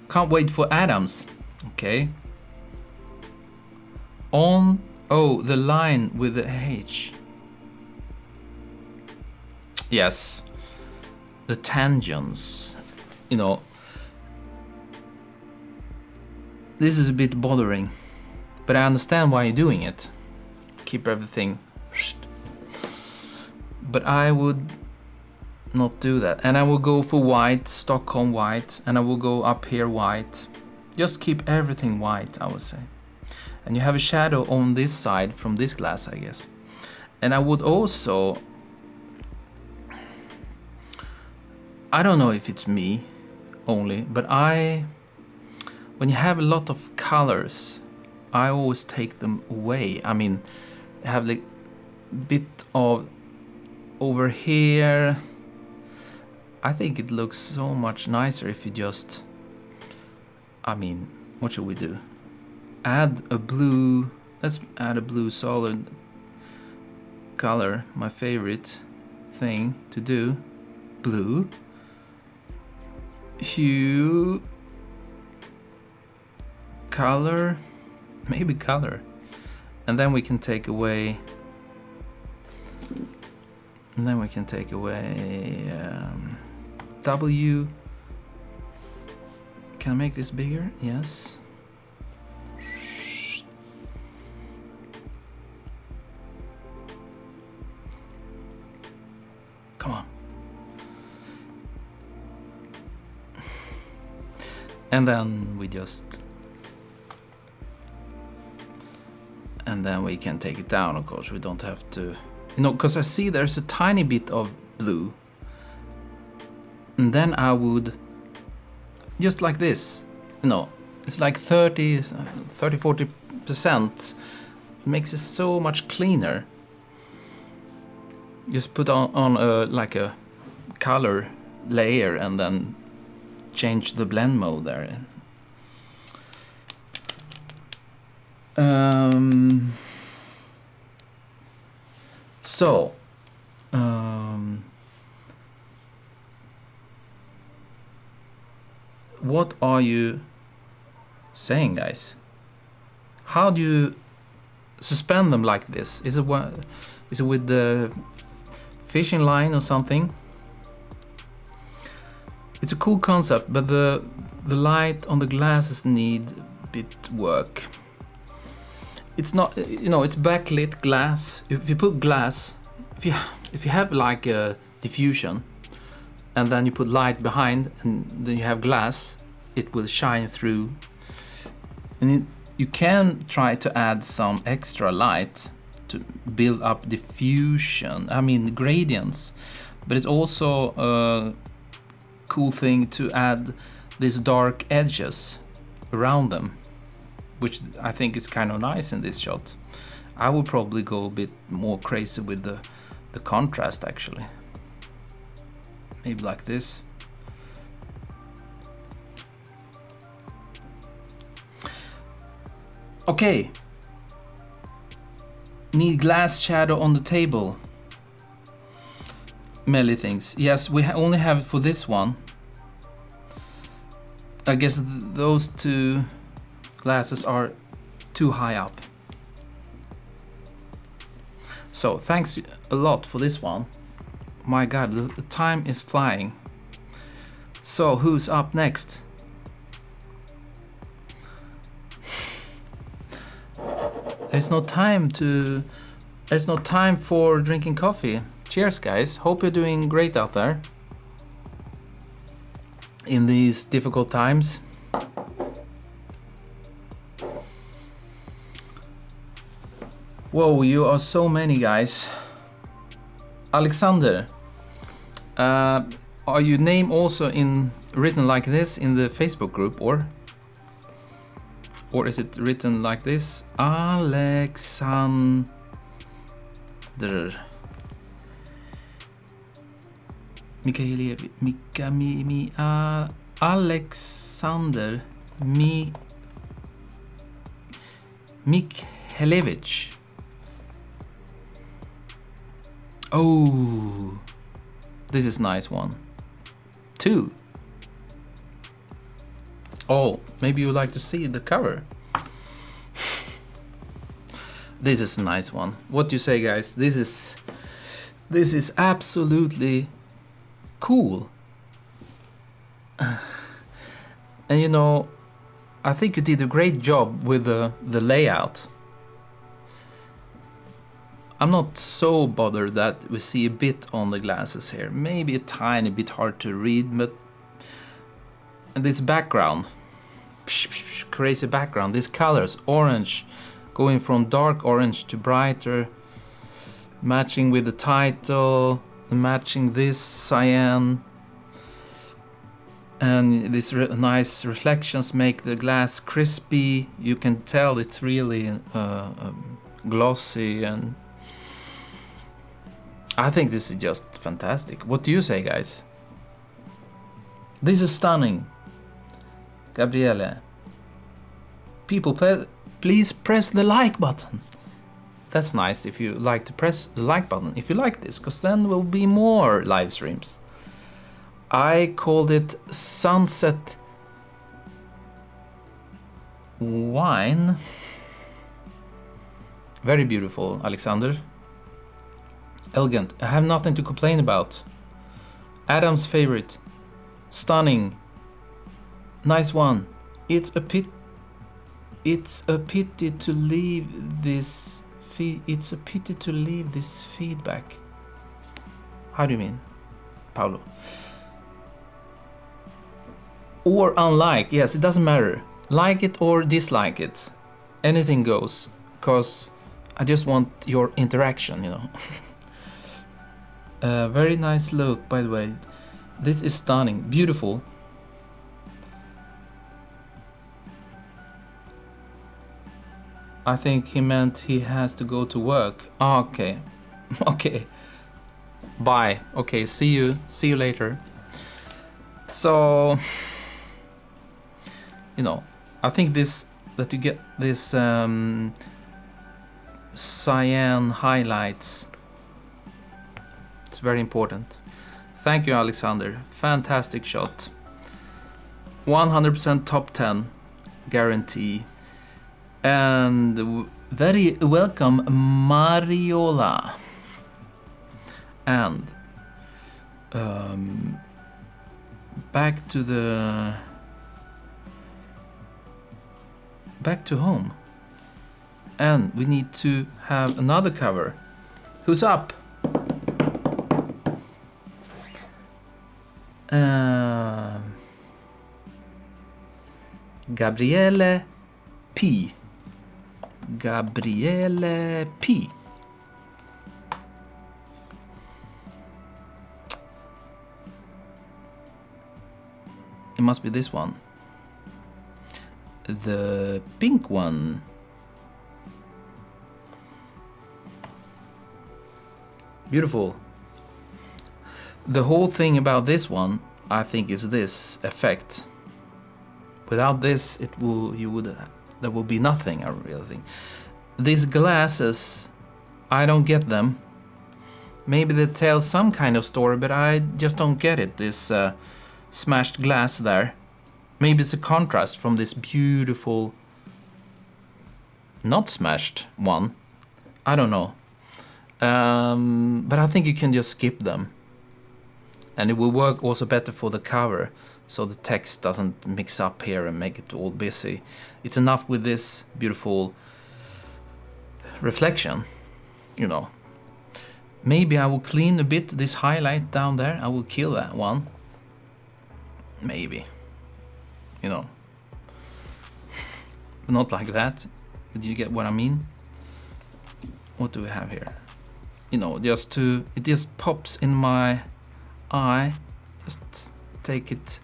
Can't wait for Adams. Okay. On. Oh, the line with the H. Yes. The tangents. You know. This is a bit bothering. But I understand why you're doing it. Keep everything. But I would not do that. And I will go for white, Stockholm white. And I will go up here white. Just keep everything white, I would say. And you have a shadow on this side from this glass, I guess. And I would also I don't know if it's me only, but when you have a lot of colors, I always take them away. I mean, have like bit of over here. I think it looks so much nicer if you just, I mean, what should we do? Add a blue, let's add a blue solid color, my favorite thing to do. Blue, hue, color, maybe color, and then we can take away, W. Can I make this bigger? Yes. Come on. And then we just, and then we can take it down, of course. We don't have to, you know, because I see there's a tiny bit of blue. And then I would, just like this, you know, it's like 40%. It makes it so much cleaner. Just put on like a color layer and then change the blend mode there. What are you saying, guys? How do you suspend them like this? Is it with the fishing line or something? It's a cool concept, but the light on the glasses need a bit work. It's not, you know, it's backlit glass. If you put glass, if you have like a diffusion, and then you put light behind, and then you have glass, it will shine through. And you can try to add some extra light to build up diffusion, I mean gradients, but it's also a cool thing to add these dark edges around them, which I think is kind of nice in this shot. I would probably go a bit more crazy with the contrast actually. Maybe like this. Okay. Need glass shadow on the table. Melly things. Yes, we only have it for this one. I guess those two glasses are too high up. So thanks a lot for this one. My god, the time is flying. So who's up next? There's no time for drinking coffee. Cheers, guys. Hope you're doing great out there in these difficult times. Whoa, you are so many, guys. Alexander, are your name also written like this in the Facebook group, or is it written like this? Alexander. Alexander Mikhelevich. Oh, this is nice one. 2. Oh, maybe you like to see the cover. This is a nice one. What do you say, guys? This is absolutely cool. And you know, I think you did a great job with the layout. I'm not so bothered that we see a bit on the glasses here. Maybe a tiny bit hard to read, but this background, crazy background, these colors, orange, going from dark orange to brighter, matching with the title, matching this cyan. And these nice reflections make the glass crispy. You can tell it's really glossy, and I think this is just fantastic. What do you say, guys? This is stunning. Gabriele. People, please press the like button. That's nice if you like to press the like button if you like this, because then there will be more live streams. I called it Sunset Wine. Very beautiful, Alexander. Elegant. I have nothing to complain about. Adam's favorite. Stunning. Nice one. It's a pity to leave this it's a pity to leave this feedback. How do you mean, Paolo? Or unlike, yes, it doesn't matter. Like it or dislike it. Anything goes, because I just want your interaction, you know. Very nice look, by the way. This is stunning, beautiful. I think he meant he has to go to work. Oh, okay. Okay. Bye. Okay, see you later. So, you know, I think that you get this cyan highlights. It's very important. Thank you, Alexander. Fantastic shot. 100% top 10 guarantee. And very welcome, Mariola. And back to home. And we need to have another cover. Who's up? Gabriele P. Gabriele P. It must be this one. The pink one. Beautiful. The whole thing about this one, I think, is this effect. Without this, there will be nothing, I really think. These glasses, I don't get them. Maybe they tell some kind of story, but I just don't get it. This smashed glass there. Maybe it's a contrast from this beautiful, not smashed one. I don't know. But I think you can just skip them. And it will work also better for the cover, so the text doesn't mix up here and make it all busy. It's enough with this beautiful reflection, you know. Maybe I will clean a bit this highlight down there. I will kill that one. Maybe. You know. Not like that. Did you get what I mean? What do we have here? You know, it just pops in my eye. Just take it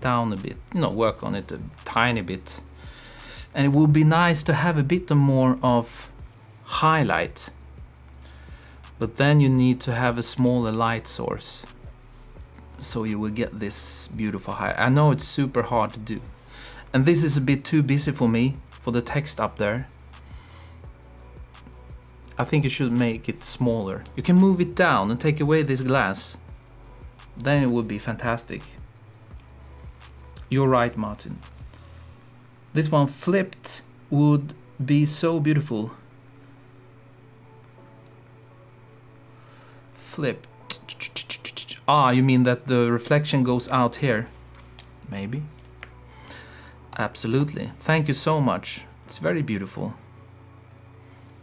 down a bit, you know, work on it a tiny bit. And it would be nice to have a bit more of highlight. But then you need to have a smaller light source. So you will get this beautiful highlight. I know it's super hard to do. And this is a bit too busy for me, for the text up there. I think you should make it smaller. You can move it down and take away this glass. Then it would be fantastic. You're right, Martin. This one flipped would be so beautiful. Flip. Ah, you mean that the reflection goes out here? Maybe. Absolutely. Thank you so much. It's very beautiful.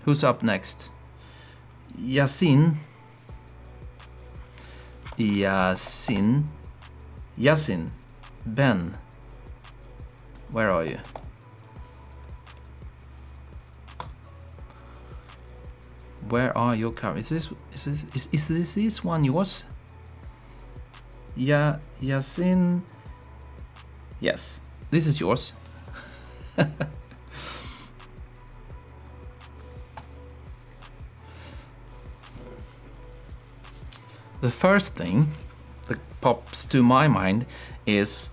Who's up next? Yasin. Yasin. Ben. Where are you? Where are your covers? Is this one yours? Yeah, Yasin Yes, this is yours. The first thing that pops to my mind is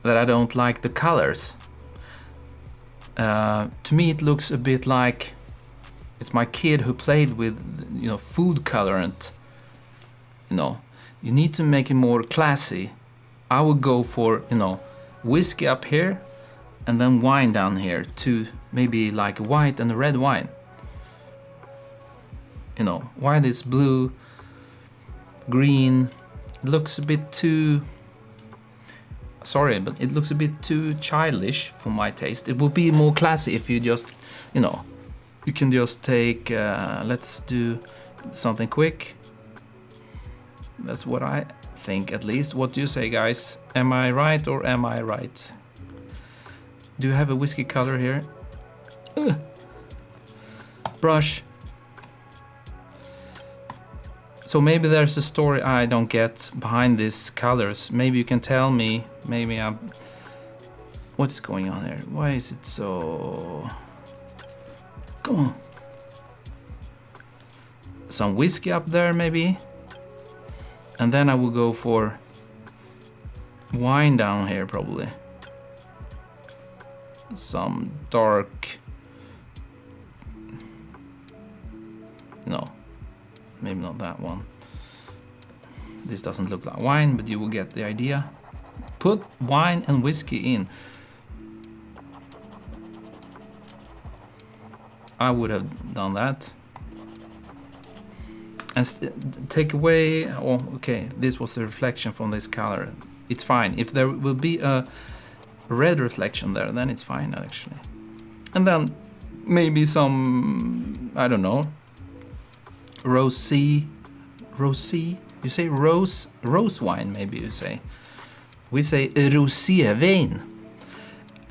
that I don't like the colors. To me it looks a bit like it's my kid who played with, you know, food colorant. You know, you need to make it more classy. I would go for, you know, whiskey up here and then wine down here, to maybe like white and red wine. You know, white is blue, green. It looks a bit too, sorry, but it looks a bit too childish for my taste. It would be more classy if you just, you know, you can just take, let's do something quick. That's what I think, at least. What do you say, guys? Am I right or am I right? Do you have a whiskey color here? Brush. So maybe there's a story I don't get behind these colors. Maybe you can tell me. Maybe I'm... What's going on here? Why is it so... Come on. Some whiskey up there, maybe. And then I will go for wine down here, probably. Some dark... No. Maybe not that one. This doesn't look like wine, but you will get the idea. Put wine and whiskey in. I would have done that. And take away... Oh, okay, this was a reflection from this color. It's fine. If there will be a red reflection there, then it's fine, actually. And then maybe some... I don't know. Rosé, you say rose wine, maybe you say. We say rosévin.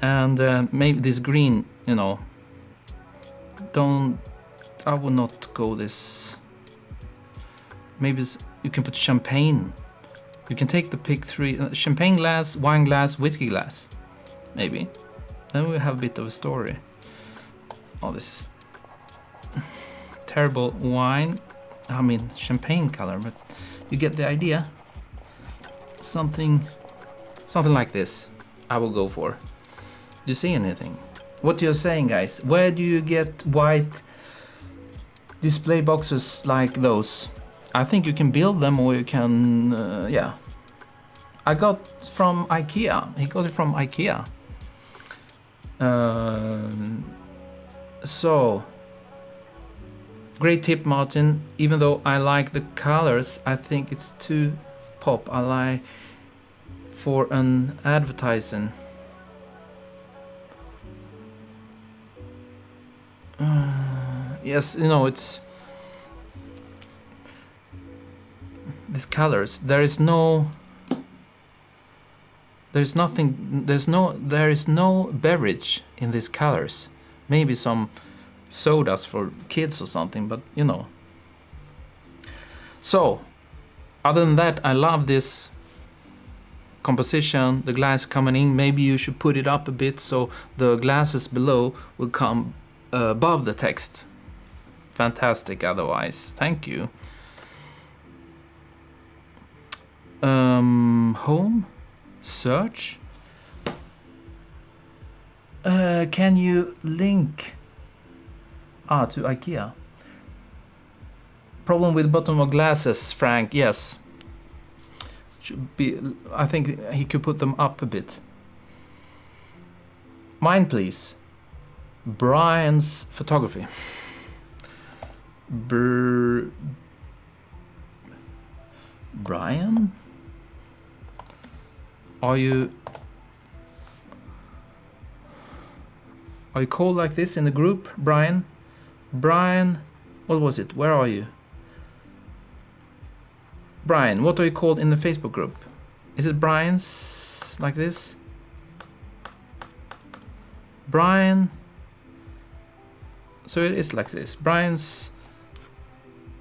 And maybe this green, you know, I would not go this. Maybe you can put champagne. You can take the pick three, champagne glass, wine glass, whiskey glass, maybe. Then we have a bit of a story. Oh, this is terrible wine, I mean champagne color, but you get the idea. Something like this I will go for. Do you see anything? What you're saying, guys? Where do you get white display boxes like those? I think you can build them, or you can, yeah. I got from IKEA. He got it from IKEA. So, great tip, Martin. Even though I like the colors, I think it's too pop. I like for an advertising. Yes, you know, it's these colors. There is no beverage in these colors. Maybe some sodas for kids or something, but you know. So, other than that, I love this composition, the glass coming in. Maybe you should put it up a bit so the glasses below will come above the text. Fantastic otherwise. Thank you. Home, search. Can you link to IKEA? Problem with bottom of glasses, Frank. Yes. Should be. I think he could put them up a bit. Mine, please. Brian's photography. Brian? Are you called like this in the group, Brian? Brian, what was it? Where are you? Brian, what are you called in the Facebook group? Is it Brian's like this? Brian. So it is like this. Brian's.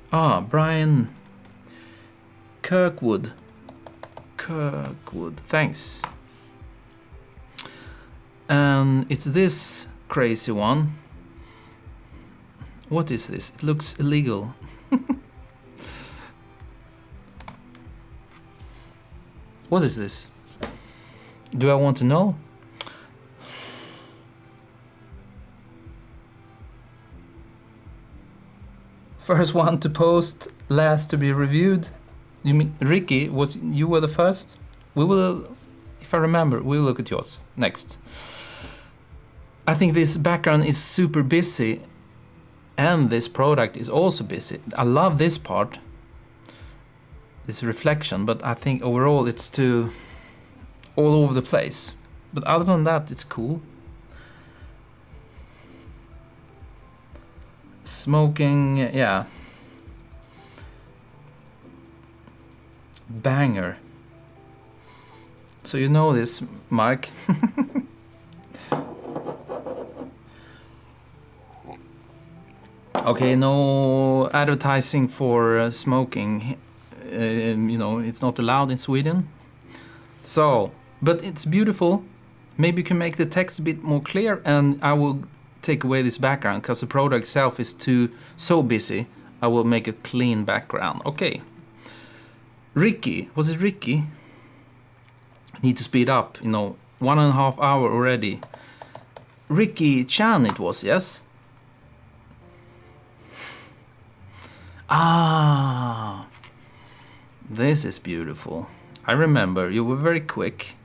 Brian Kirkwood. Thanks. And it's this crazy one. What is this? It looks illegal. What is this? Do I want to know? First one to post, last to be reviewed. You mean Ricky? You were the first? We will, if I remember, we'll look at yours next. I think this background is super busy, and this product is also busy. I love this part, this reflection, but I think overall it's too all over the place. But other than that, it's cool. Smoking, yeah. Banger. So you know this, Mark. Okay, no advertising for smoking. You know, it's not allowed in Sweden. So, but it's beautiful. Maybe you can make the text a bit more clear, and I will take away this background because the product itself is so busy. I will make a clean background. Okay. Ricky, was it Ricky? I need to speed up, you know, 1.5 hours already. Ricky Chan it was, yes? Ah, this is beautiful. I remember, you were very quick.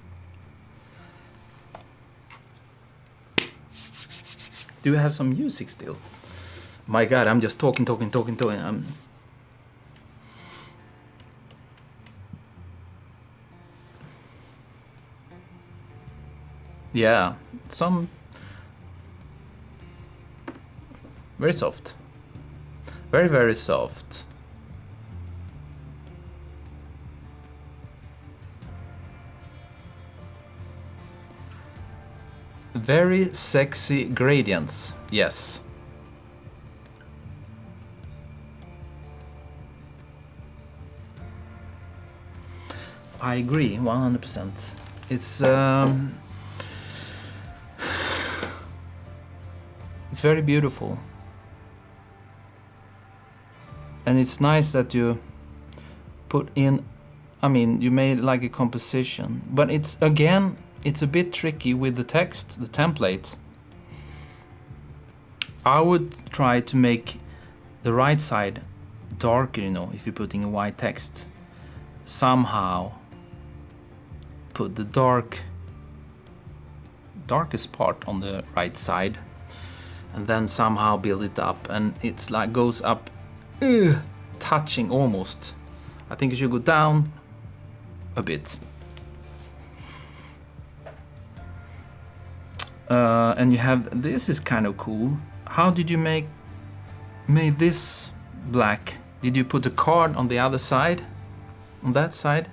Do you have some music still? My God, I'm just talking. Yeah, some very soft. Very, very soft. Very sexy gradients, yes. I agree, 100%. It's very beautiful. And it's nice that you put in, I mean, you made like a composition, but it's again, it's a bit tricky with the text, the template. I would try to make the right side darker, you know, if you're putting a white text. Somehow put the darkest part on the right side, and then somehow build it up, and it's like goes up, touching almost. I think you should go down a bit. And you have, this is kind of cool. How did you make this black? Did you put a card on the other side? On that side?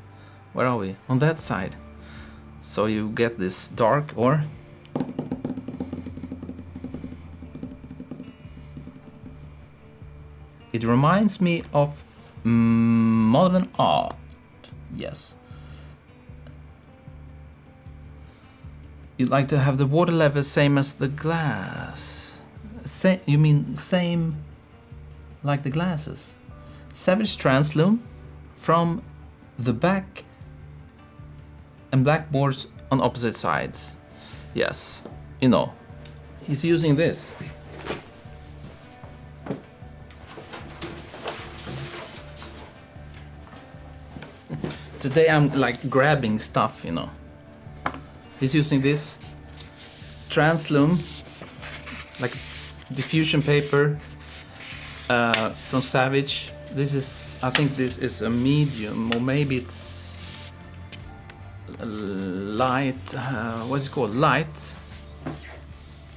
Where are we? On that side. So you get this dark, or? It reminds me of modern art. Yes. You'd like to have the water level same as the glass. You mean same like the glasses? Savage Translume from the back and blackboards on opposite sides. Yes, you know, he's using this. Today I'm like grabbing stuff, you know. He's using this Translume, like diffusion paper from Savage. This is, I think this is a medium, or maybe it's light, what's it called?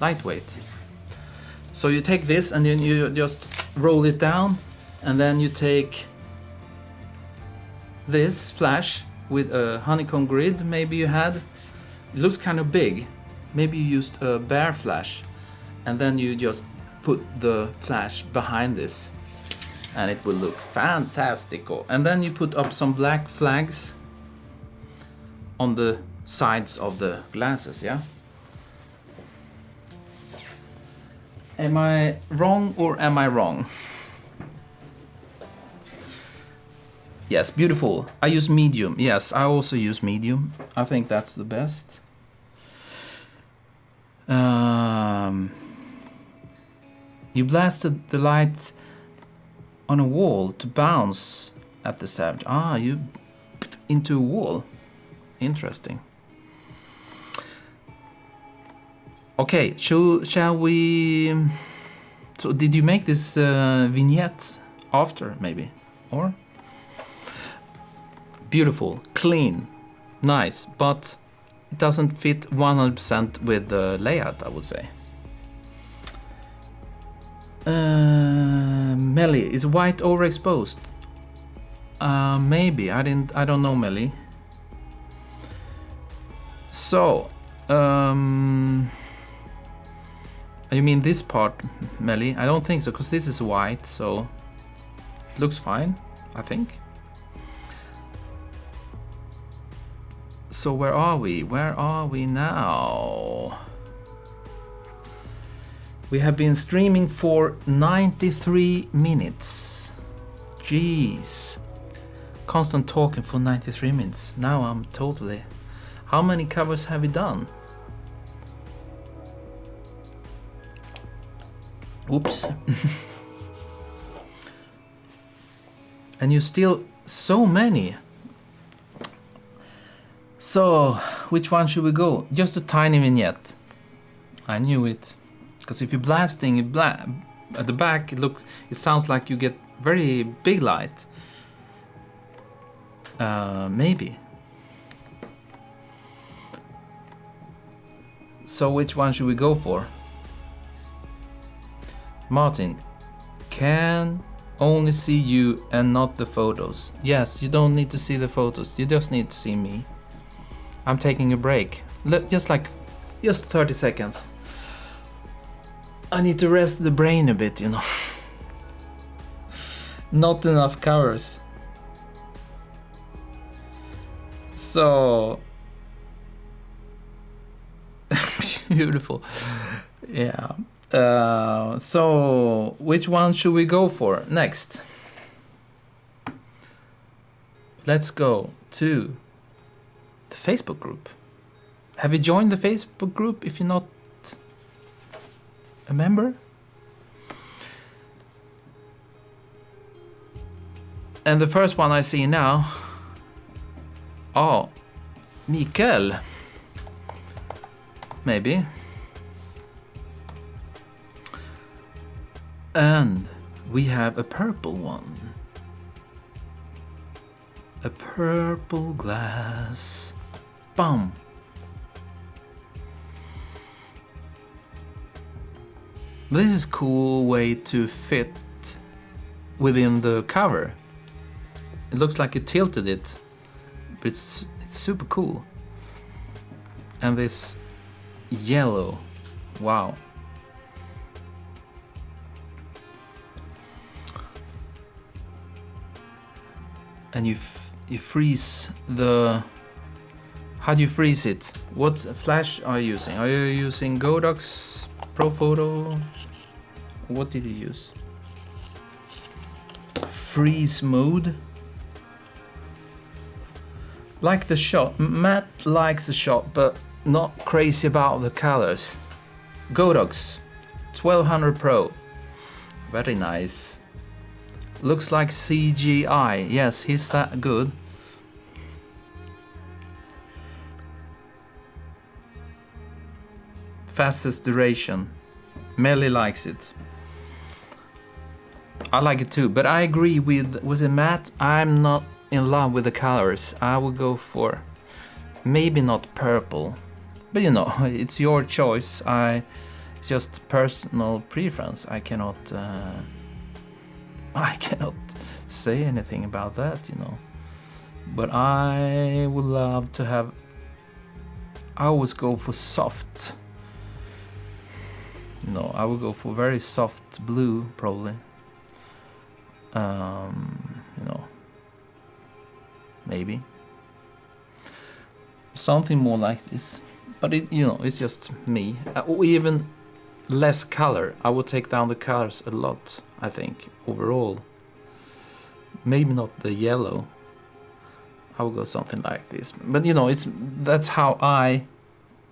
Lightweight. So you take this and then you just roll it down, and then you take this flash with a honeycomb grid, maybe you had. It looks kind of big. Maybe you used a bare flash, and then you just put the flash behind this, and it will look fantastical. And then you put up some black flags on the sides of the glasses, yeah? Am I wrong or am I wrong? Yes, beautiful. I use medium. Yes, I also use medium. I think that's the best. You blasted the light on a wall to bounce at the savage. Ah, you into a wall. Interesting. Okay, shall we... So did you make this vignette after, maybe? Or? Beautiful, clean, nice, but it doesn't fit 100% with the layout, I would say. Melly, is white overexposed? Maybe, I don't know, Melly. So, you mean this part, Melly? I don't think so, because this is white, so it looks fine, I think. So where are we? Where are we now? We have been streaming for 93 minutes. Jeez. Constant talking for 93 minutes. Now I'm totally... How many covers have we done? Oops. And you still... So many. So, which one should we go? Just a tiny vignette. I knew it. Because if you're blasting it at the back, it sounds like you get very big light. Maybe. So which one should we go for? Martin, can only see you and not the photos. Yes, you don't need to see the photos. You just need to see me. I'm taking a break. Just 30 seconds. I need to rest the brain a bit, you know. Not enough covers. So... Beautiful. Yeah. So, which one should we go for next? Let's go to the Facebook group. Have you joined the Facebook group if you're not a member? And the first one I see now... Oh, Mikael. Maybe. And we have a purple one. A purple glass. Bum. This is a cool way to fit within the cover. It looks like you tilted it, but it's super cool. And this yellow, wow. And you freeze the... How do you freeze it? What flash are you using? Are you using Godox Pro Photo? What did you use? Freeze mode. Like the shot. Matt likes the shot, but not crazy about the colors. Godox 1200 Pro. Very nice. Looks like CGI. Yes, he's that good. Fastest duration. Melly likes it. I like it too, but I agree with... Was it Matt? I'm not in love with the colors. I would go for... Maybe not purple. But you know, it's your choice. It's just personal preference. I cannot say anything about that, you know. But I would love to have... I always go for soft. You know, I would go for very soft blue, probably. You know, maybe something more like this. But it, you know, it's just me. Or even less color. I would take down the colors a lot, I think, overall. Maybe not the yellow. I would go something like this. But you know, that's how I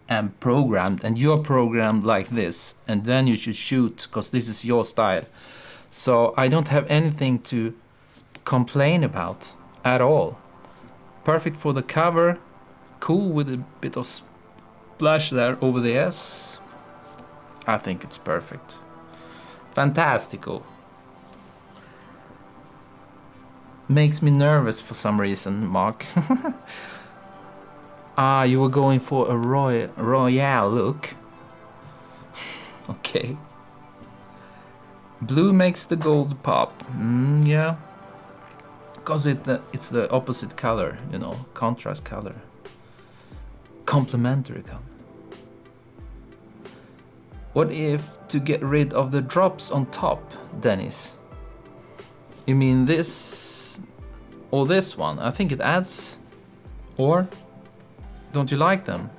am programmed, and you're programmed like this, and then you should shoot because this is your style. So I don't have anything to complain about at all. Perfect for the cover, cool with a bit of splash there over the S. I think it's perfect. Fantastico. Makes me nervous for some reason, Mark. Ah, you were going for a royale look. Okay. Blue makes the gold pop. Yeah. Because it's the opposite color, you know, contrast color. Complementary color. What if to get rid of the drops on top, Dennis? You mean this or this one? I think it adds. Or don't you like them?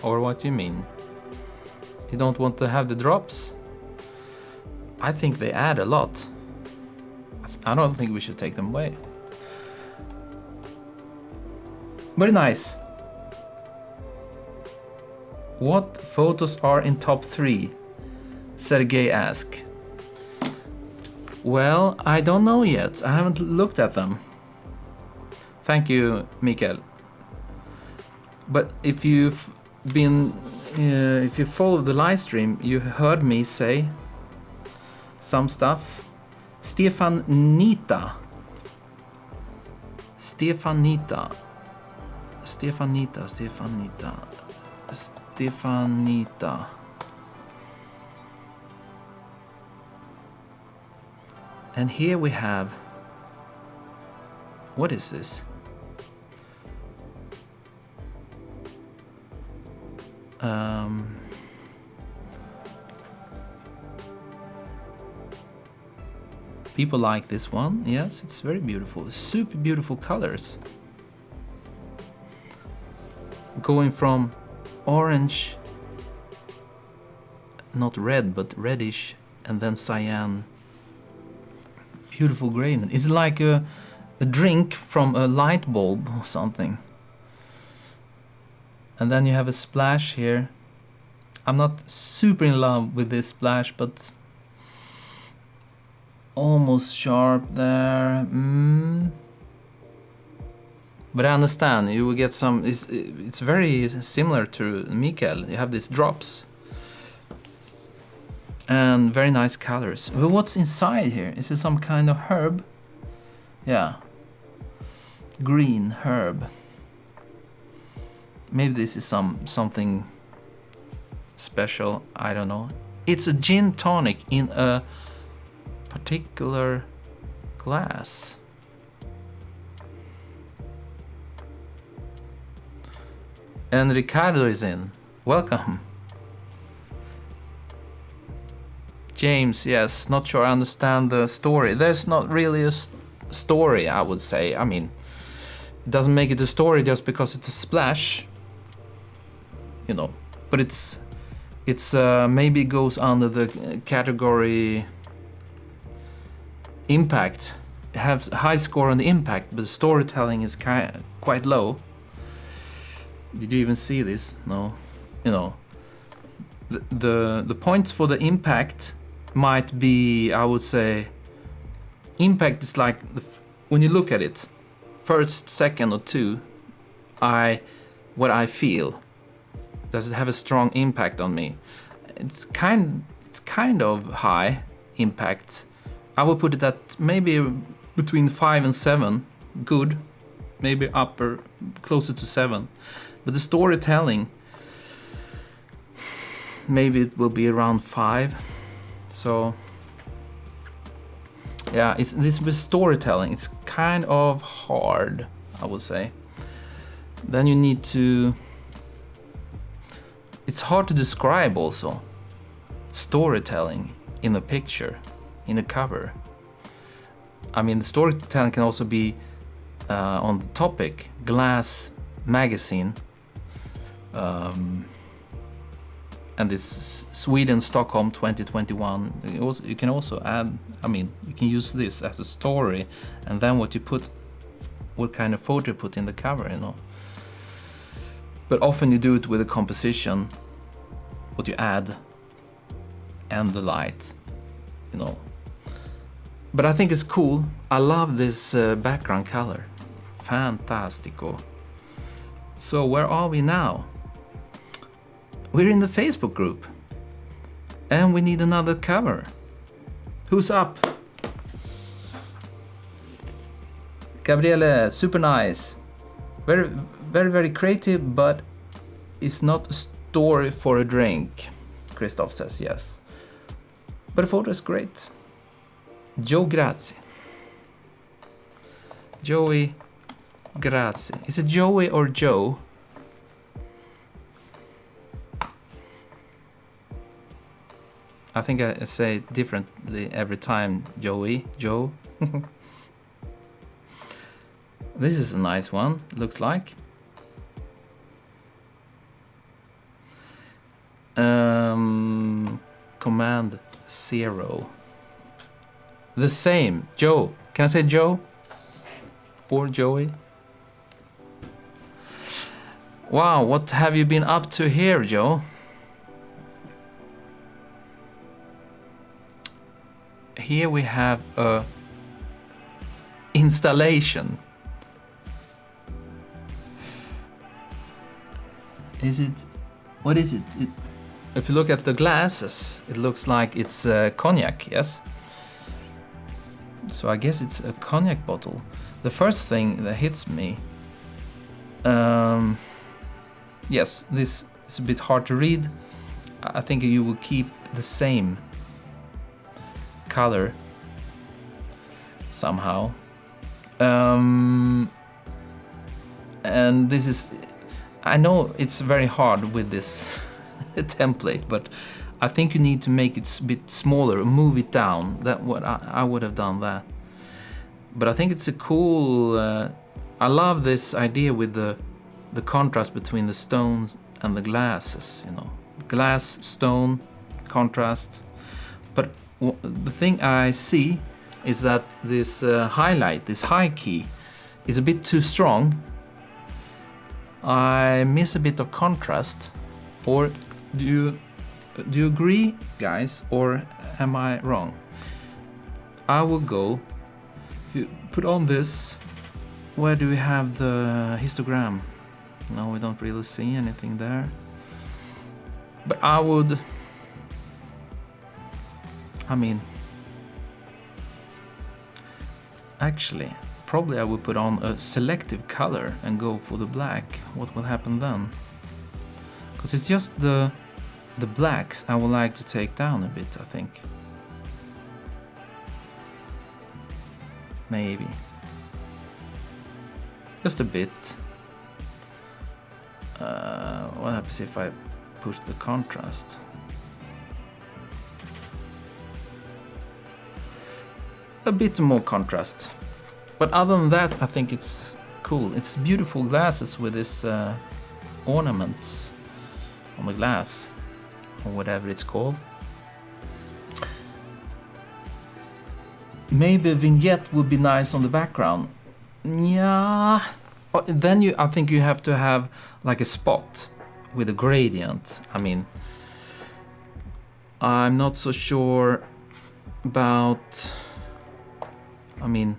Or what do you mean? You don't want to have the drops? I think they add a lot. I don't think we should take them away. Very nice. What photos are in top 3? Sergey asked. Well, I don't know yet. I haven't looked at them. Thank you, Mikael. But if you've been, if you followed the live stream, you heard me say some stuff. Stefanita. And here we have, what is this? People like this one. Yes, it's very beautiful. Super beautiful colors. Going from orange, not red, but reddish, and then cyan. Beautiful gradient. It's like a drink from a light bulb or something. And then you have a splash here. I'm not super in love with this splash, but almost sharp there. But I understand, you will get some, it's very similar to Mikael. You have these drops. And very nice colors. But what's inside here? Is it some kind of herb? Yeah. Green herb. Maybe this is something special, I don't know. It's a gin tonic in a particular glass. And Ricardo is in. Welcome. James, yes, not sure I understand the story. There's not really a story, I would say. I mean, it doesn't make it a story just because it's a splash, you know. But it's maybe goes under the category impact. It has a high score on the impact, but the storytelling is quite low. Did you even see this? No, you know. The points for the impact might be, I would say, impact is like when you look at it, first, second, or two, what I feel. Does it have a strong impact on me? It's kind of high impact. I would put it at maybe between 5 and 7, good, maybe upper, closer to 7. But the storytelling, maybe it will be around 5. So yeah, this with storytelling, it's kind of hard, I would say. Then you need to, it's hard to describe also storytelling in a picture, in a cover. I mean, the storytelling can also be on the topic, glass magazine, and this Sweden, Stockholm 2021. You can also add, I mean, you can use this as a story, and then what kind of photo you put in the cover, you know. But often you do it with a composition, what you add, and the light, you know. But I think it's cool. I love this background color. Fantastico. So where are we now? We're in the Facebook group. And we need another cover. Who's up? Gabriele, super nice. Very, very, very creative, but it's not a story for a drink. Christoph says yes. But the photo is great. Joe Grazie. Joey Grazie. Is it Joey or Joe? I think I say it differently every time. Joey, Joe. This is a nice one, looks like. Command 0. The same. Joe. Can I say Joe? Or Joey? Wow, what have you been up to here, Joe? Here we have a installation. Is it? What is it? If you look at the glasses, it looks like it's cognac, yes? So I guess it's a cognac bottle. The first thing that hits me, yes, this is a bit hard to read. I think you will keep the same color somehow. And this is, I know it's very hard with this template, but I think you need to make it a bit smaller, move it down. That what I would have done that. But I think it's a cool. I love this idea with the contrast between the stones and the glasses. You know, glass, stone, contrast. But the thing I see is that this highlight, this high key, is a bit too strong. I miss a bit of contrast. Or do you agree, guys, or am I wrong? I will go, if you put on this, where do we have the histogram? No, we don't really see anything there. But I would, I mean, actually, probably I would put on a selective color and go for the black. What will happen then? Because it's just the blacks I would like to take down a bit, I think. Maybe. Just a bit. What happens if I push the contrast? A bit more contrast. But other than that, I think it's cool. It's beautiful glasses with this ornaments on the glass, or whatever it's called. Maybe a vignette would be nice on the background. Yeah. Then I think you have to have like a spot with a gradient. I mean, I'm not so sure about. I mean,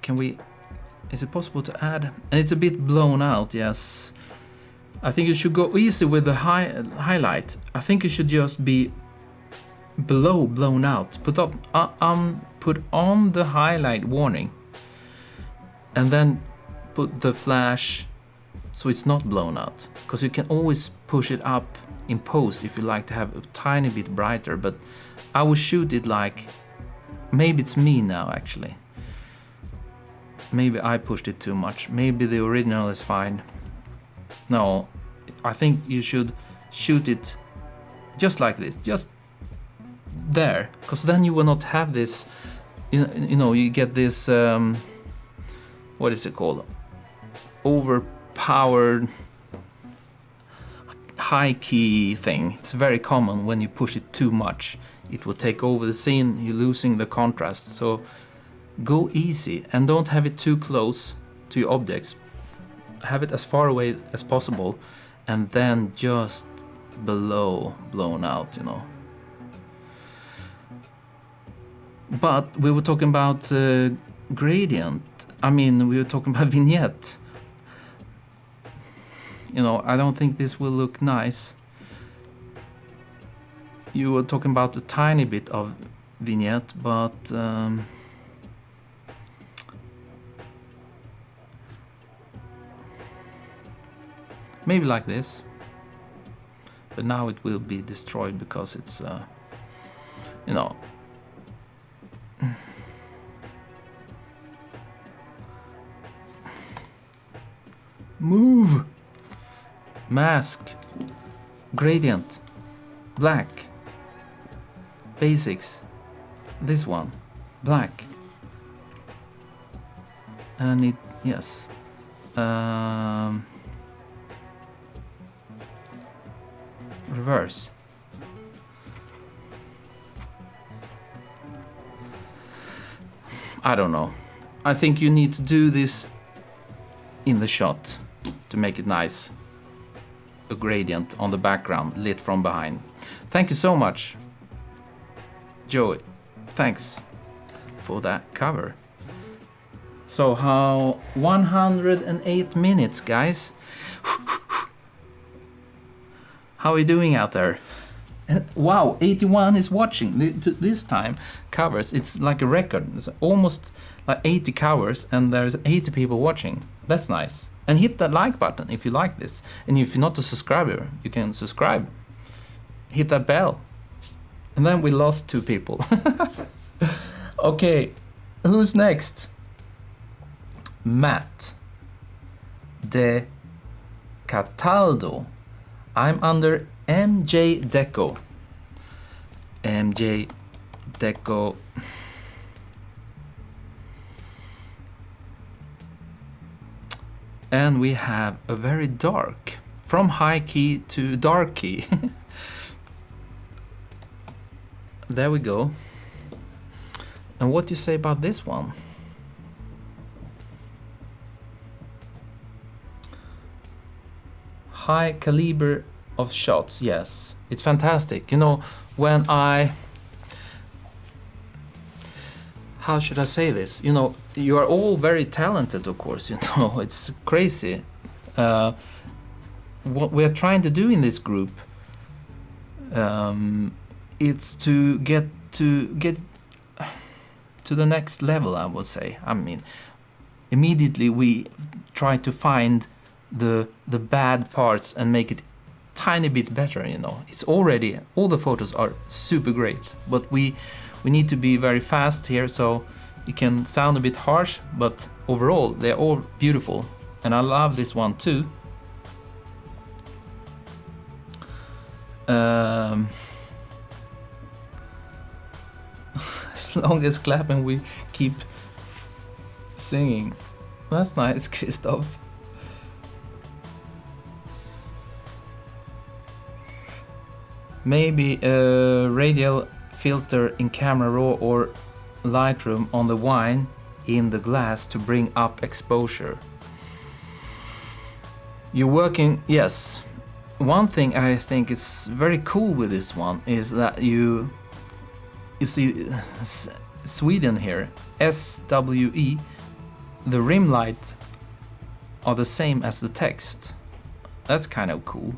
can we? Is it possible to add? And it's a bit blown out. Yes. I think you should go easy with the highlight. I think it should just be below blown out. Put on the highlight warning, and then put the flash so it's not blown out. Because you can always push it up in post if you like to have a tiny bit brighter. But I will shoot it like, maybe it's me now actually. Maybe I pushed it too much. Maybe the original is fine. No, I think you should shoot it just like this, just there, because then you will not have this, you know, you get this, what is it called? Overpowered. high key thing. It's very common when you push it too much. It will take over the scene, you're losing the contrast. So go easy and don't have it too close to your objects. Have it as far away as possible and then just below, blown out, you know. But we were talking about gradient. I mean, we were talking about vignette. You know, I don't think this will look nice. You were talking about a tiny bit of vignette, but maybe like this. But now it will be destroyed because it's, you know. Move! Mask. Gradient. Black. Basics. This one. Black. And I need, yes. Reverse. I don't know. I think you need to do this in the shot to make it nice. A gradient on the background lit from behind. Thank you so much, Joey. Thanks for that cover. So how 108 minutes, guys. How are you doing out there? Wow, 81 is watching this time. Covers, it's like a record. It's almost like 80 covers and there's 80 people watching. That's nice. And hit that like button if you like this. And if you're not a subscriber, you can subscribe. Hit that bell. And then we lost 2 people. Okay, who's next? Matt De Cataldo. I'm under MJ Deco. MJ Deco. And we have a very dark, from high key to dark key. There we go. And what do you say about this one? High caliber of shots, yes. It's fantastic. You know, when how should I say this? You know, you are all very talented, of course, you know, it's crazy. What we're trying to do in this group, it's to get to the next level, I would say. I mean, immediately we try to find the bad parts and make it tiny bit better, you know. It's already, all the photos are super great, but we need to be very fast here, so it can sound a bit harsh, but overall they're all beautiful. And I love this one too. As long as clapping we keep singing. That's nice, Christoph. Maybe a radial filter in Camera Raw or Lightroom on the wine in the glass to bring up exposure. You're working, yes. One thing I think is very cool with this one is that you see Sweden here, SWE, the rim light are the same as the text. That's kind of cool.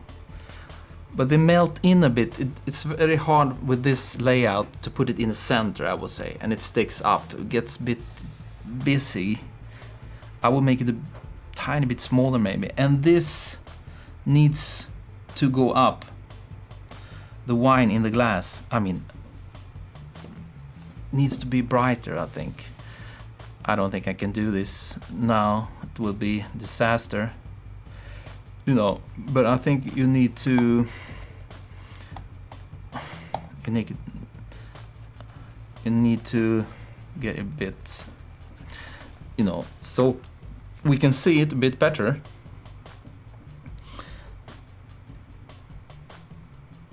But they melt in a bit. It's very hard with this layout to put it in the center, I would say, and it sticks up. It gets a bit busy. I will make it a tiny bit smaller maybe. And this needs to go up. The wine in the glass, I mean, needs to be brighter, I think. I don't think I can do this now. It will be disaster. You know, but I think you need to get a bit, you know, so we can see it a bit better.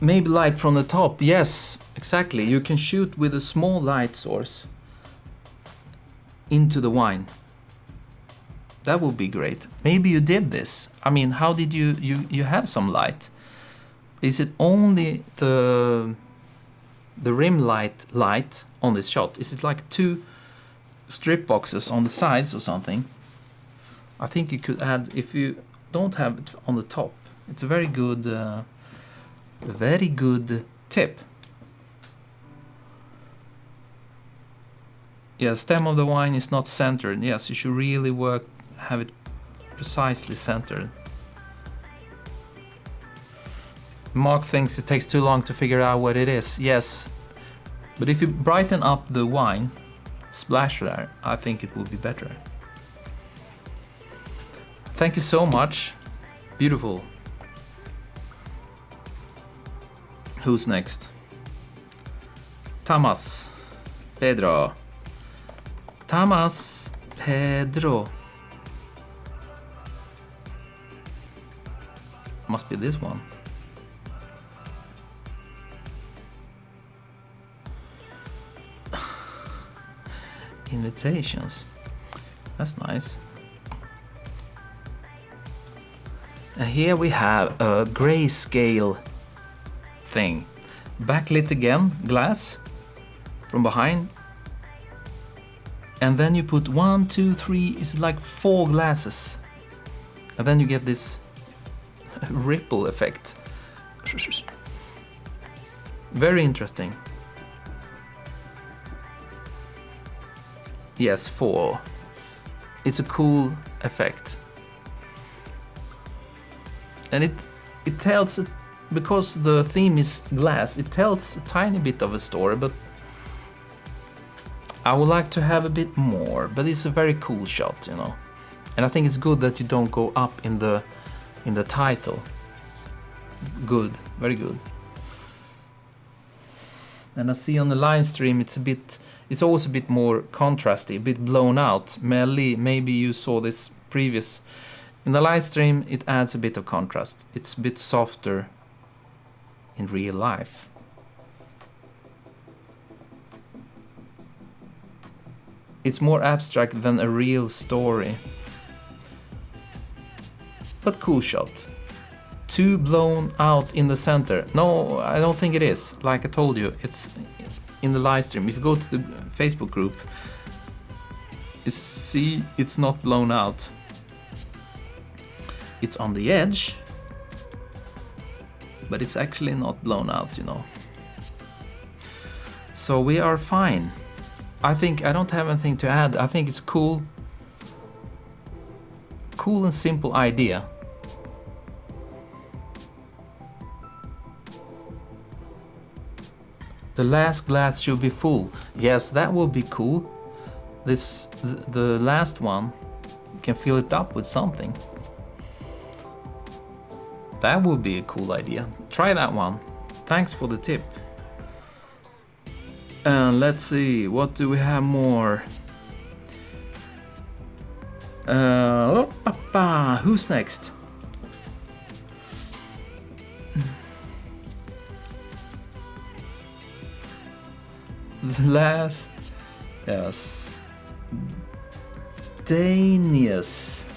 Maybe light from the top. Yes, exactly. You can shoot with a small light source into the wine. That would be great. Maybe you did this. I mean, how did you have some light? Is it only the rim light on this shot? Is it like 2 strip boxes on the sides or something? I think you could add, if you don't have it on the top. It's a very good tip. Yeah, stem of the wine is not centered. Yes, you should really have it precisely centered. Mark thinks it takes too long to figure out what it is. Yes, but if you brighten up the wine splash there, I think it will be better. Thank you so much. Beautiful. Who's next? Tamas. Pedro. Tamas. Pedro. Must be this one. Invitations. That's nice. And here we have a grayscale thing. Backlit again, glass from behind. And then you put 1, 2, 3, it's like 4 glasses. And then you get this ripple effect. Very interesting. Yes, 4. It's a cool effect. And it tells, because the theme is glass, it tells a tiny bit of a story, but I would like to have a bit more. But it's a very cool shot, you know. And I think it's good that you don't go up in the title. Good, very good. And I see on the live stream it's always a bit more contrasty, a bit blown out. Maybe you saw this previous. In the live stream it adds a bit of contrast. It's a bit softer in real life. It's more abstract than a real story. But cool shot. Too blown out in the center. No, I don't think it is. Like I told you, it's in the live stream. If you go to the Facebook group, you see it's not blown out. It's on the edge, but it's actually not blown out, you know. So we are fine. I think I don't have anything to add. I think it's cool. Cool and simple idea. The last glass should be full. Yes, that would be cool. The last one, you can fill it up with something. That would be a cool idea. Try that one. Thanks for the tip. And let's see, what do we have more? Who's next? The last, yes, Danius.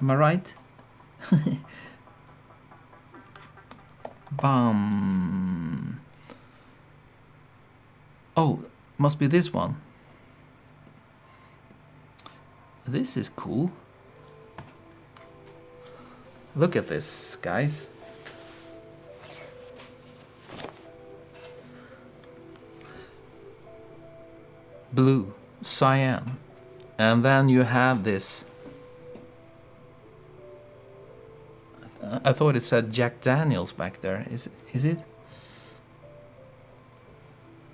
Am I right? Bam. Oh, must be this one. This is cool. Look at this, guys. Blue, cyan. And then you have this. I thought it said Jack Daniels back there. Is it?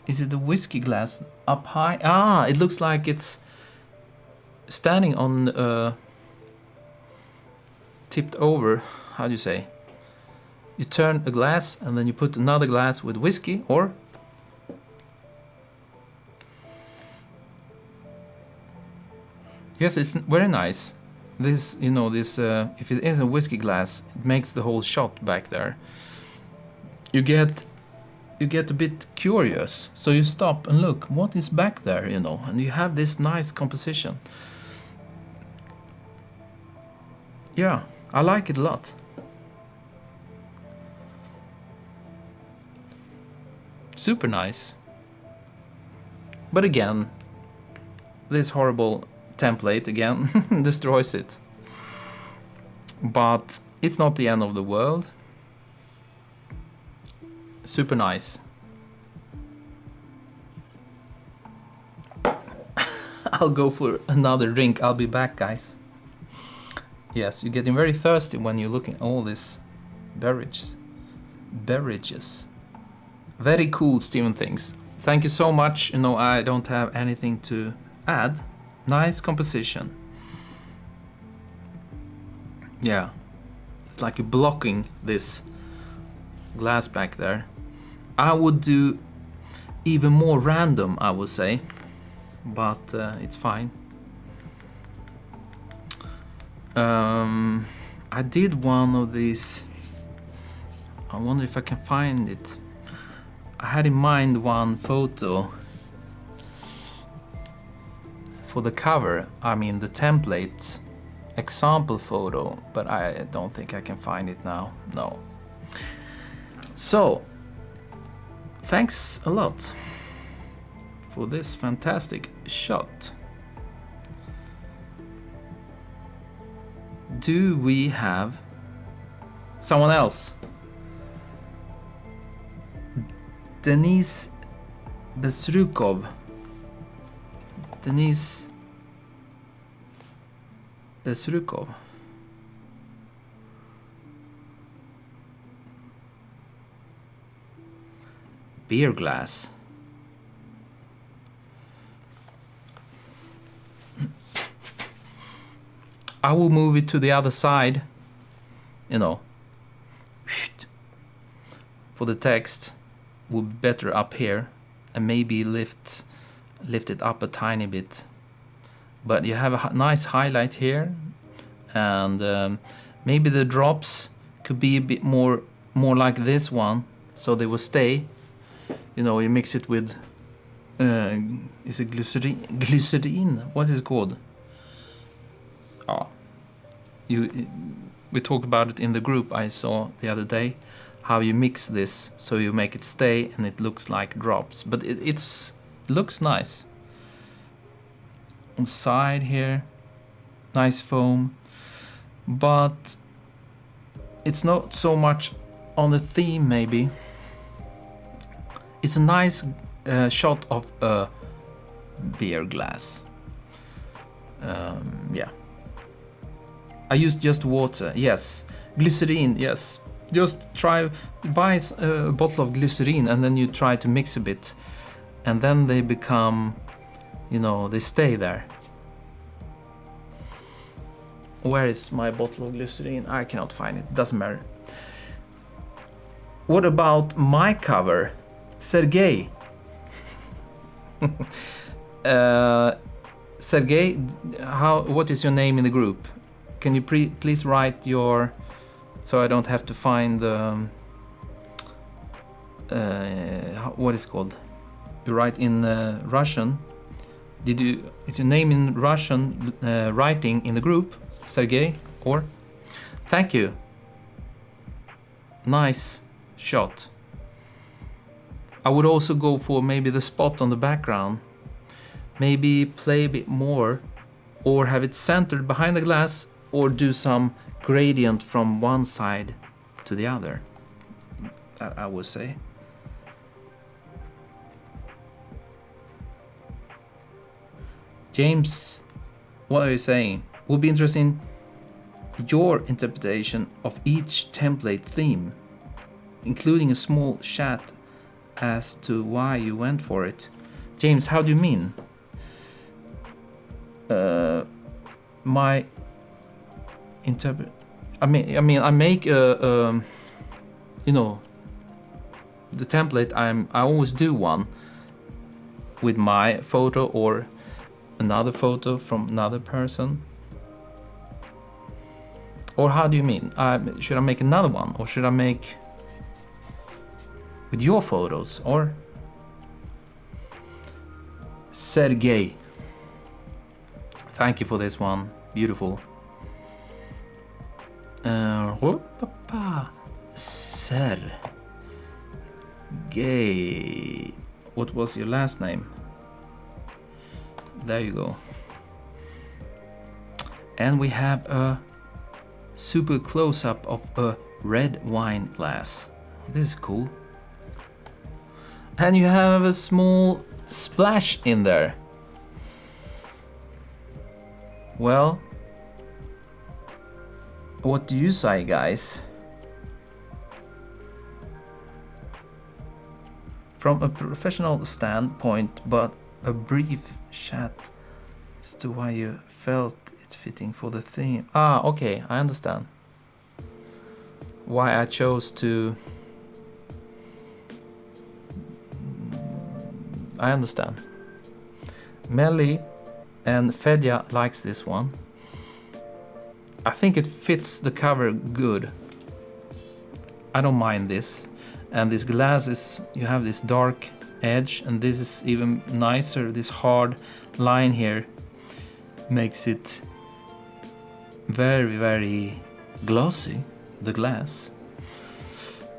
Is it the whiskey glass up high? Ah, it looks like it's standing on tipped over. How do you say? You turn a glass and then you put another glass with whiskey, or yes, it's very nice. This, you know, this if it is a whiskey glass, it makes the whole shot back there. You get a bit curious, so you stop and look what is back there, you know, and you have this nice composition. Yeah, I like it a lot. Super nice. But again, this horrible template again destroys it. But it's not the end of the world. Super nice. I'll go for another drink. I'll be back, guys. Yes, you're getting very thirsty when you're looking at all these beverages. Very cool, Steven thinks. Thank you so much. You know, I don't have anything to add. Nice composition. Yeah, it's like you're blocking this glass back there. I would do even more random, I would say, but it's fine. I did one of these. I wonder if I can find it. I had in mind one photo for the cover. I mean the template example photo, but I don't think I can find it now. No. So, thanks a lot for this fantastic shot. Do we have someone else? Denise Besrukov. Denise Besrukov. Beer glass. I will move it to the other side, you know, for the text. Would be better up here, and maybe lift it up a tiny bit. But you have a nice highlight here, and maybe the drops could be a bit more like this one, so they will stay. You know, you mix it with is it glycerine? What is it called? We talked about it in the group I saw the other day, how you mix this so you make it stay and it looks like drops, but it looks nice. On side here, nice foam, but it's not so much on the theme. Maybe it's a nice shot of a beer glass. Yeah, I used just water. Yes, glycerine. Yes, just buy a bottle of glycerine and then you try to mix a bit, and then they become, you know, they stay there. Where is my bottle of glycerine? I cannot find it. Doesn't matter. What about my cover, Sergey? Sergey, what is your name in the group? Can you please write your, so I don't have to find the what is it called? You write in Russian. Is your name in Russian writing in the group, Sergey? Or thank you. Nice shot. I would also go for maybe the spot on the background. Maybe play a bit more, or have it centered behind the glass, or do some gradient from one side to the other, I would say. James, what are you saying? Would be interesting your interpretation of each template theme, including a small chat as to why you went for it. James, how do you mean? My interpret. I mean, I make a you know, the template, I always do one with my photo or another photo from another person. Or how do you mean? Should I make another one, or should I make with your photos? Or Sergey, thank you for this one, beautiful. Sergey, what was your last name? There you go. And we have a super close-up of a red wine glass. This is cool. And you have a small splash in there. Well, what do you say, guys? From a professional standpoint, but a brief chat as to why you felt it fitting for the theme. Ah, okay, I understand. Why I chose to... I understand. Melly and Fedja likes this one. I think it fits the cover good. I don't mind this. And this glass is, you have this dark edge, and this is even nicer. This hard line here makes it very, very glossy, the glass.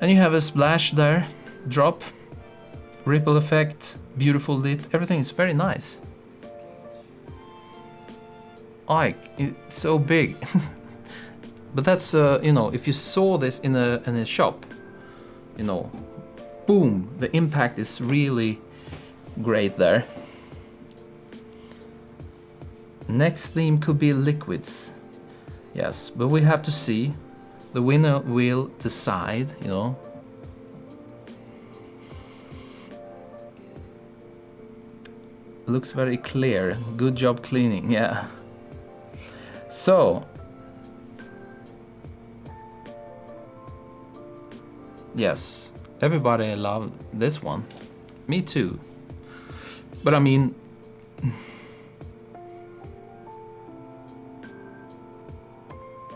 And you have a splash there, drop, ripple effect, beautiful lit, everything is very nice. It's so big. But that's, you know, if you saw this in a shop, you know, boom, the impact is really great there. Next theme could be liquids. Yes, but we have to see. The winner will decide, you know. Looks very clear. Good job cleaning, yeah. So, yes, everybody loved this one. Me too. But I mean,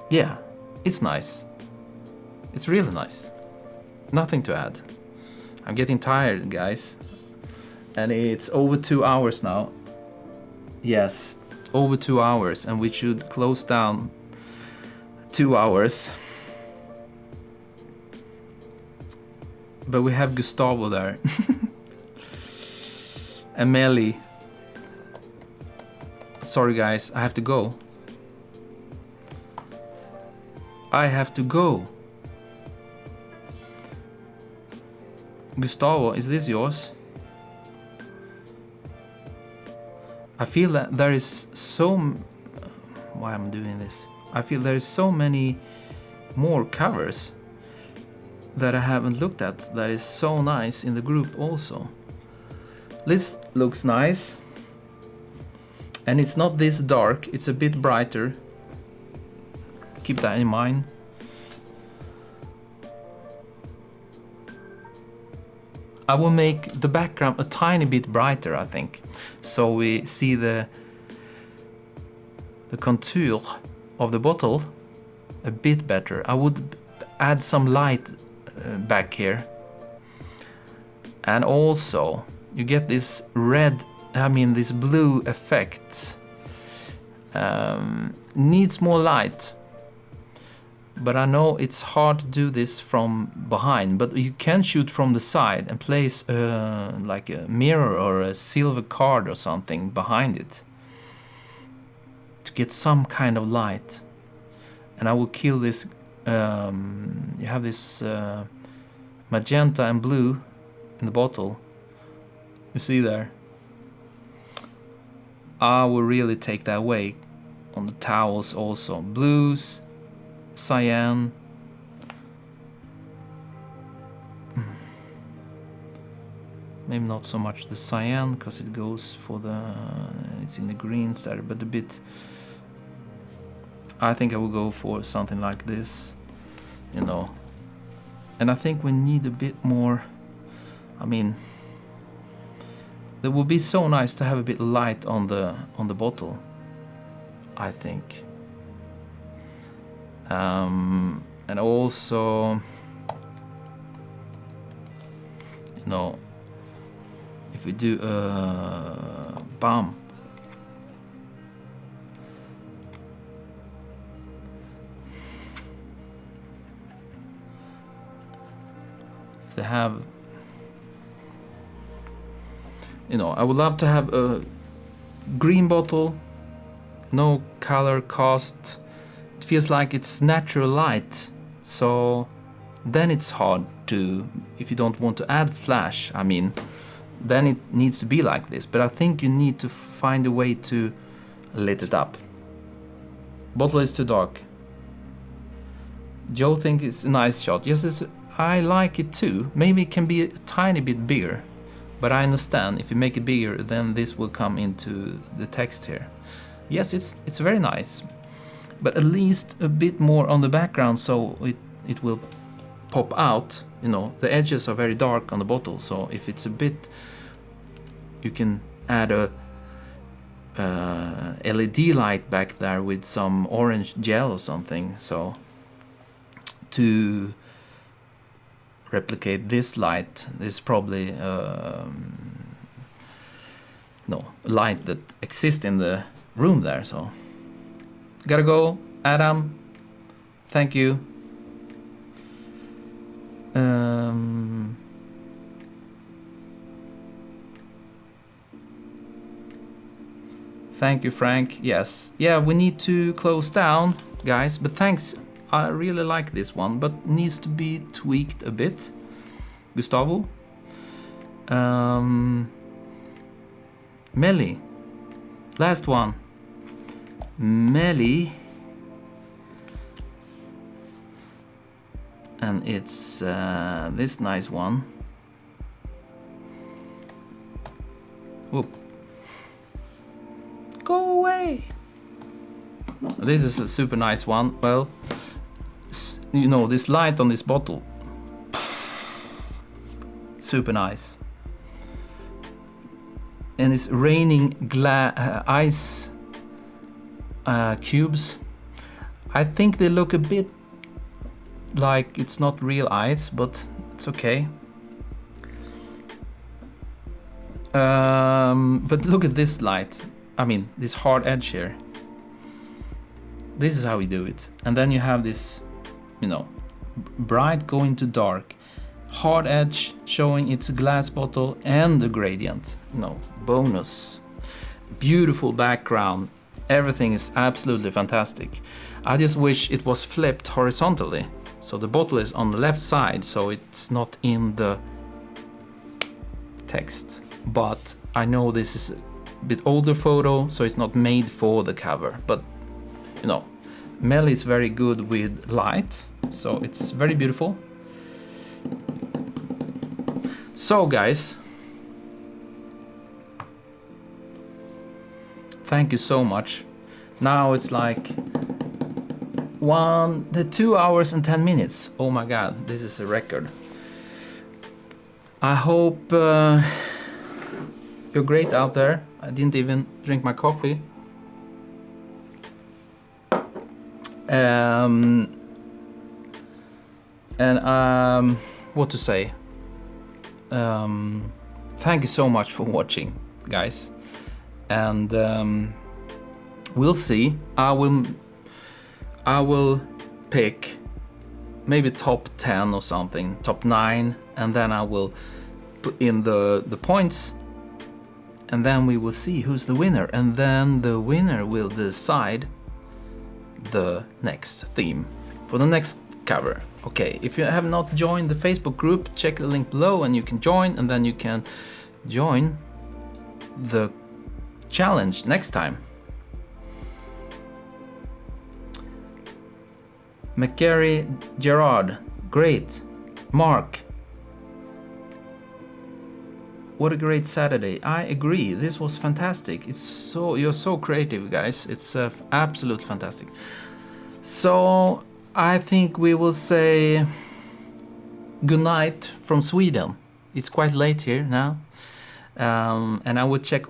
yeah, it's nice. It's really nice. Nothing to add. I'm getting tired, guys. And it's over 2 hours now. Yes, over 2 hours, and we should close down 2 hours. But we have Gustavo there. And Melly. Sorry guys, I have to go. I have to go. Gustavo, is this yours? I feel that there is why I'm doing this? I feel there is so many more covers that I haven't looked at that is so nice in the group also. This looks nice. And it's not this dark, it's a bit brighter. Keep that in mind. I will make the background a tiny bit brighter, I think, so we see the contour of the bottle a bit better. I would add some light back here. And also, you get this red, this blue effect. Needs more light. But I know it's hard to do this from behind, but you can shoot from the side and place like a mirror or a silver card or something behind it to get some kind of light. And I will kill this, you have this magenta and blue in the bottle. You see there? I will really take that away on the towels also. Blues, cyan. Maybe not so much the cyan because it goes for it's in the greens there, but a bit. I think I will go for something like this, you know. And I think we need a bit more, I mean, it would be so nice to have a bit of light on the bottle, I think. And also, you know, if we do a bump, if they have, you know, I would love to have a green bottle, no color cast. It feels like it's natural light, so then it's hard to, if you don't want to add flash, I mean, then it needs to be like this. But I think you need to find a way to lit it up. Bottle is too dark. Joe thinks it's a nice shot. Yes, I like it too. Maybe it can be a tiny bit bigger, but I understand if you make it bigger, then this will come into the text here. Yes, it's very nice, but at least a bit more on the background, so it will pop out. You know, the edges are very dark on the bottle, so if it's a bit, you can add a LED light back there with some orange gel or something, so to replicate this light. There's probably no light that exists in the room there, so gotta go. Adam, thank you. Thank you, Frank. Yes, yeah, we need to close down, guys, but thanks. I really like this one, but needs to be tweaked a bit. Gustavo. Melly. Last one. Melly. And it's this nice one. Whoop. Go away. This is a super nice one. Well, you know, this light on this bottle, super nice. And it's raining ice cubes. I think they look a bit like it's not real ice, but it's okay. But look at this light. I mean, this hard edge here. This is how we do it. And then you have this, you know, bright going to dark, hard edge showing it's a glass bottle, and the gradient, you know, bonus. Beautiful background. Everything is absolutely fantastic. I just wish it was flipped horizontally. So the bottle is on the left side, so it's not in the text. But I know this is a bit older photo, so it's not made for the cover. But, you know, Mel is very good with light, so it's very beautiful. So guys, thank you so much. Now it's like 2 hours and 10 minutes. Oh my god, this is a record. I hope you're great out there. I didn't even drink my coffee. What to say? Thank you so much for watching, guys, and we'll see. I will pick maybe top 10 or something, top 9, and then I will put in the points, and then we will see who's the winner, and then the winner will decide the next theme for the next cover. Okay, if you have not joined the Facebook group, check the link below and you can join, and then you can join the challenge next time. McGarry Gerard, great. Mark, what a great Saturday. I agree, this was fantastic. You're so creative, guys. It's absolute fantastic. So I think we will say good night from Sweden. It's quite late here now. And I will check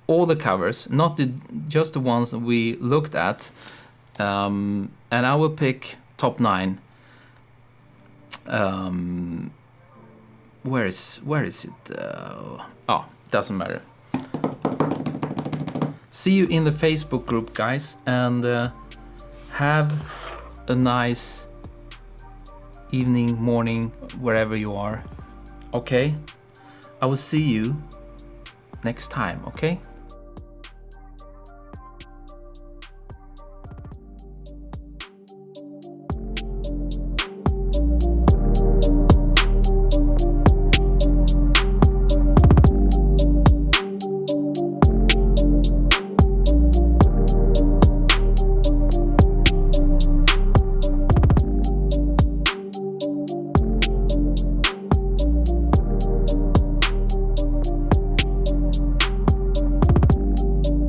all the covers, not just the ones that we looked at. And I will pick top 9. Where is it? Oh, doesn't matter. See you in the Facebook group, guys, and have a nice evening, morning, wherever you are. Okay? I will see you next time, okay?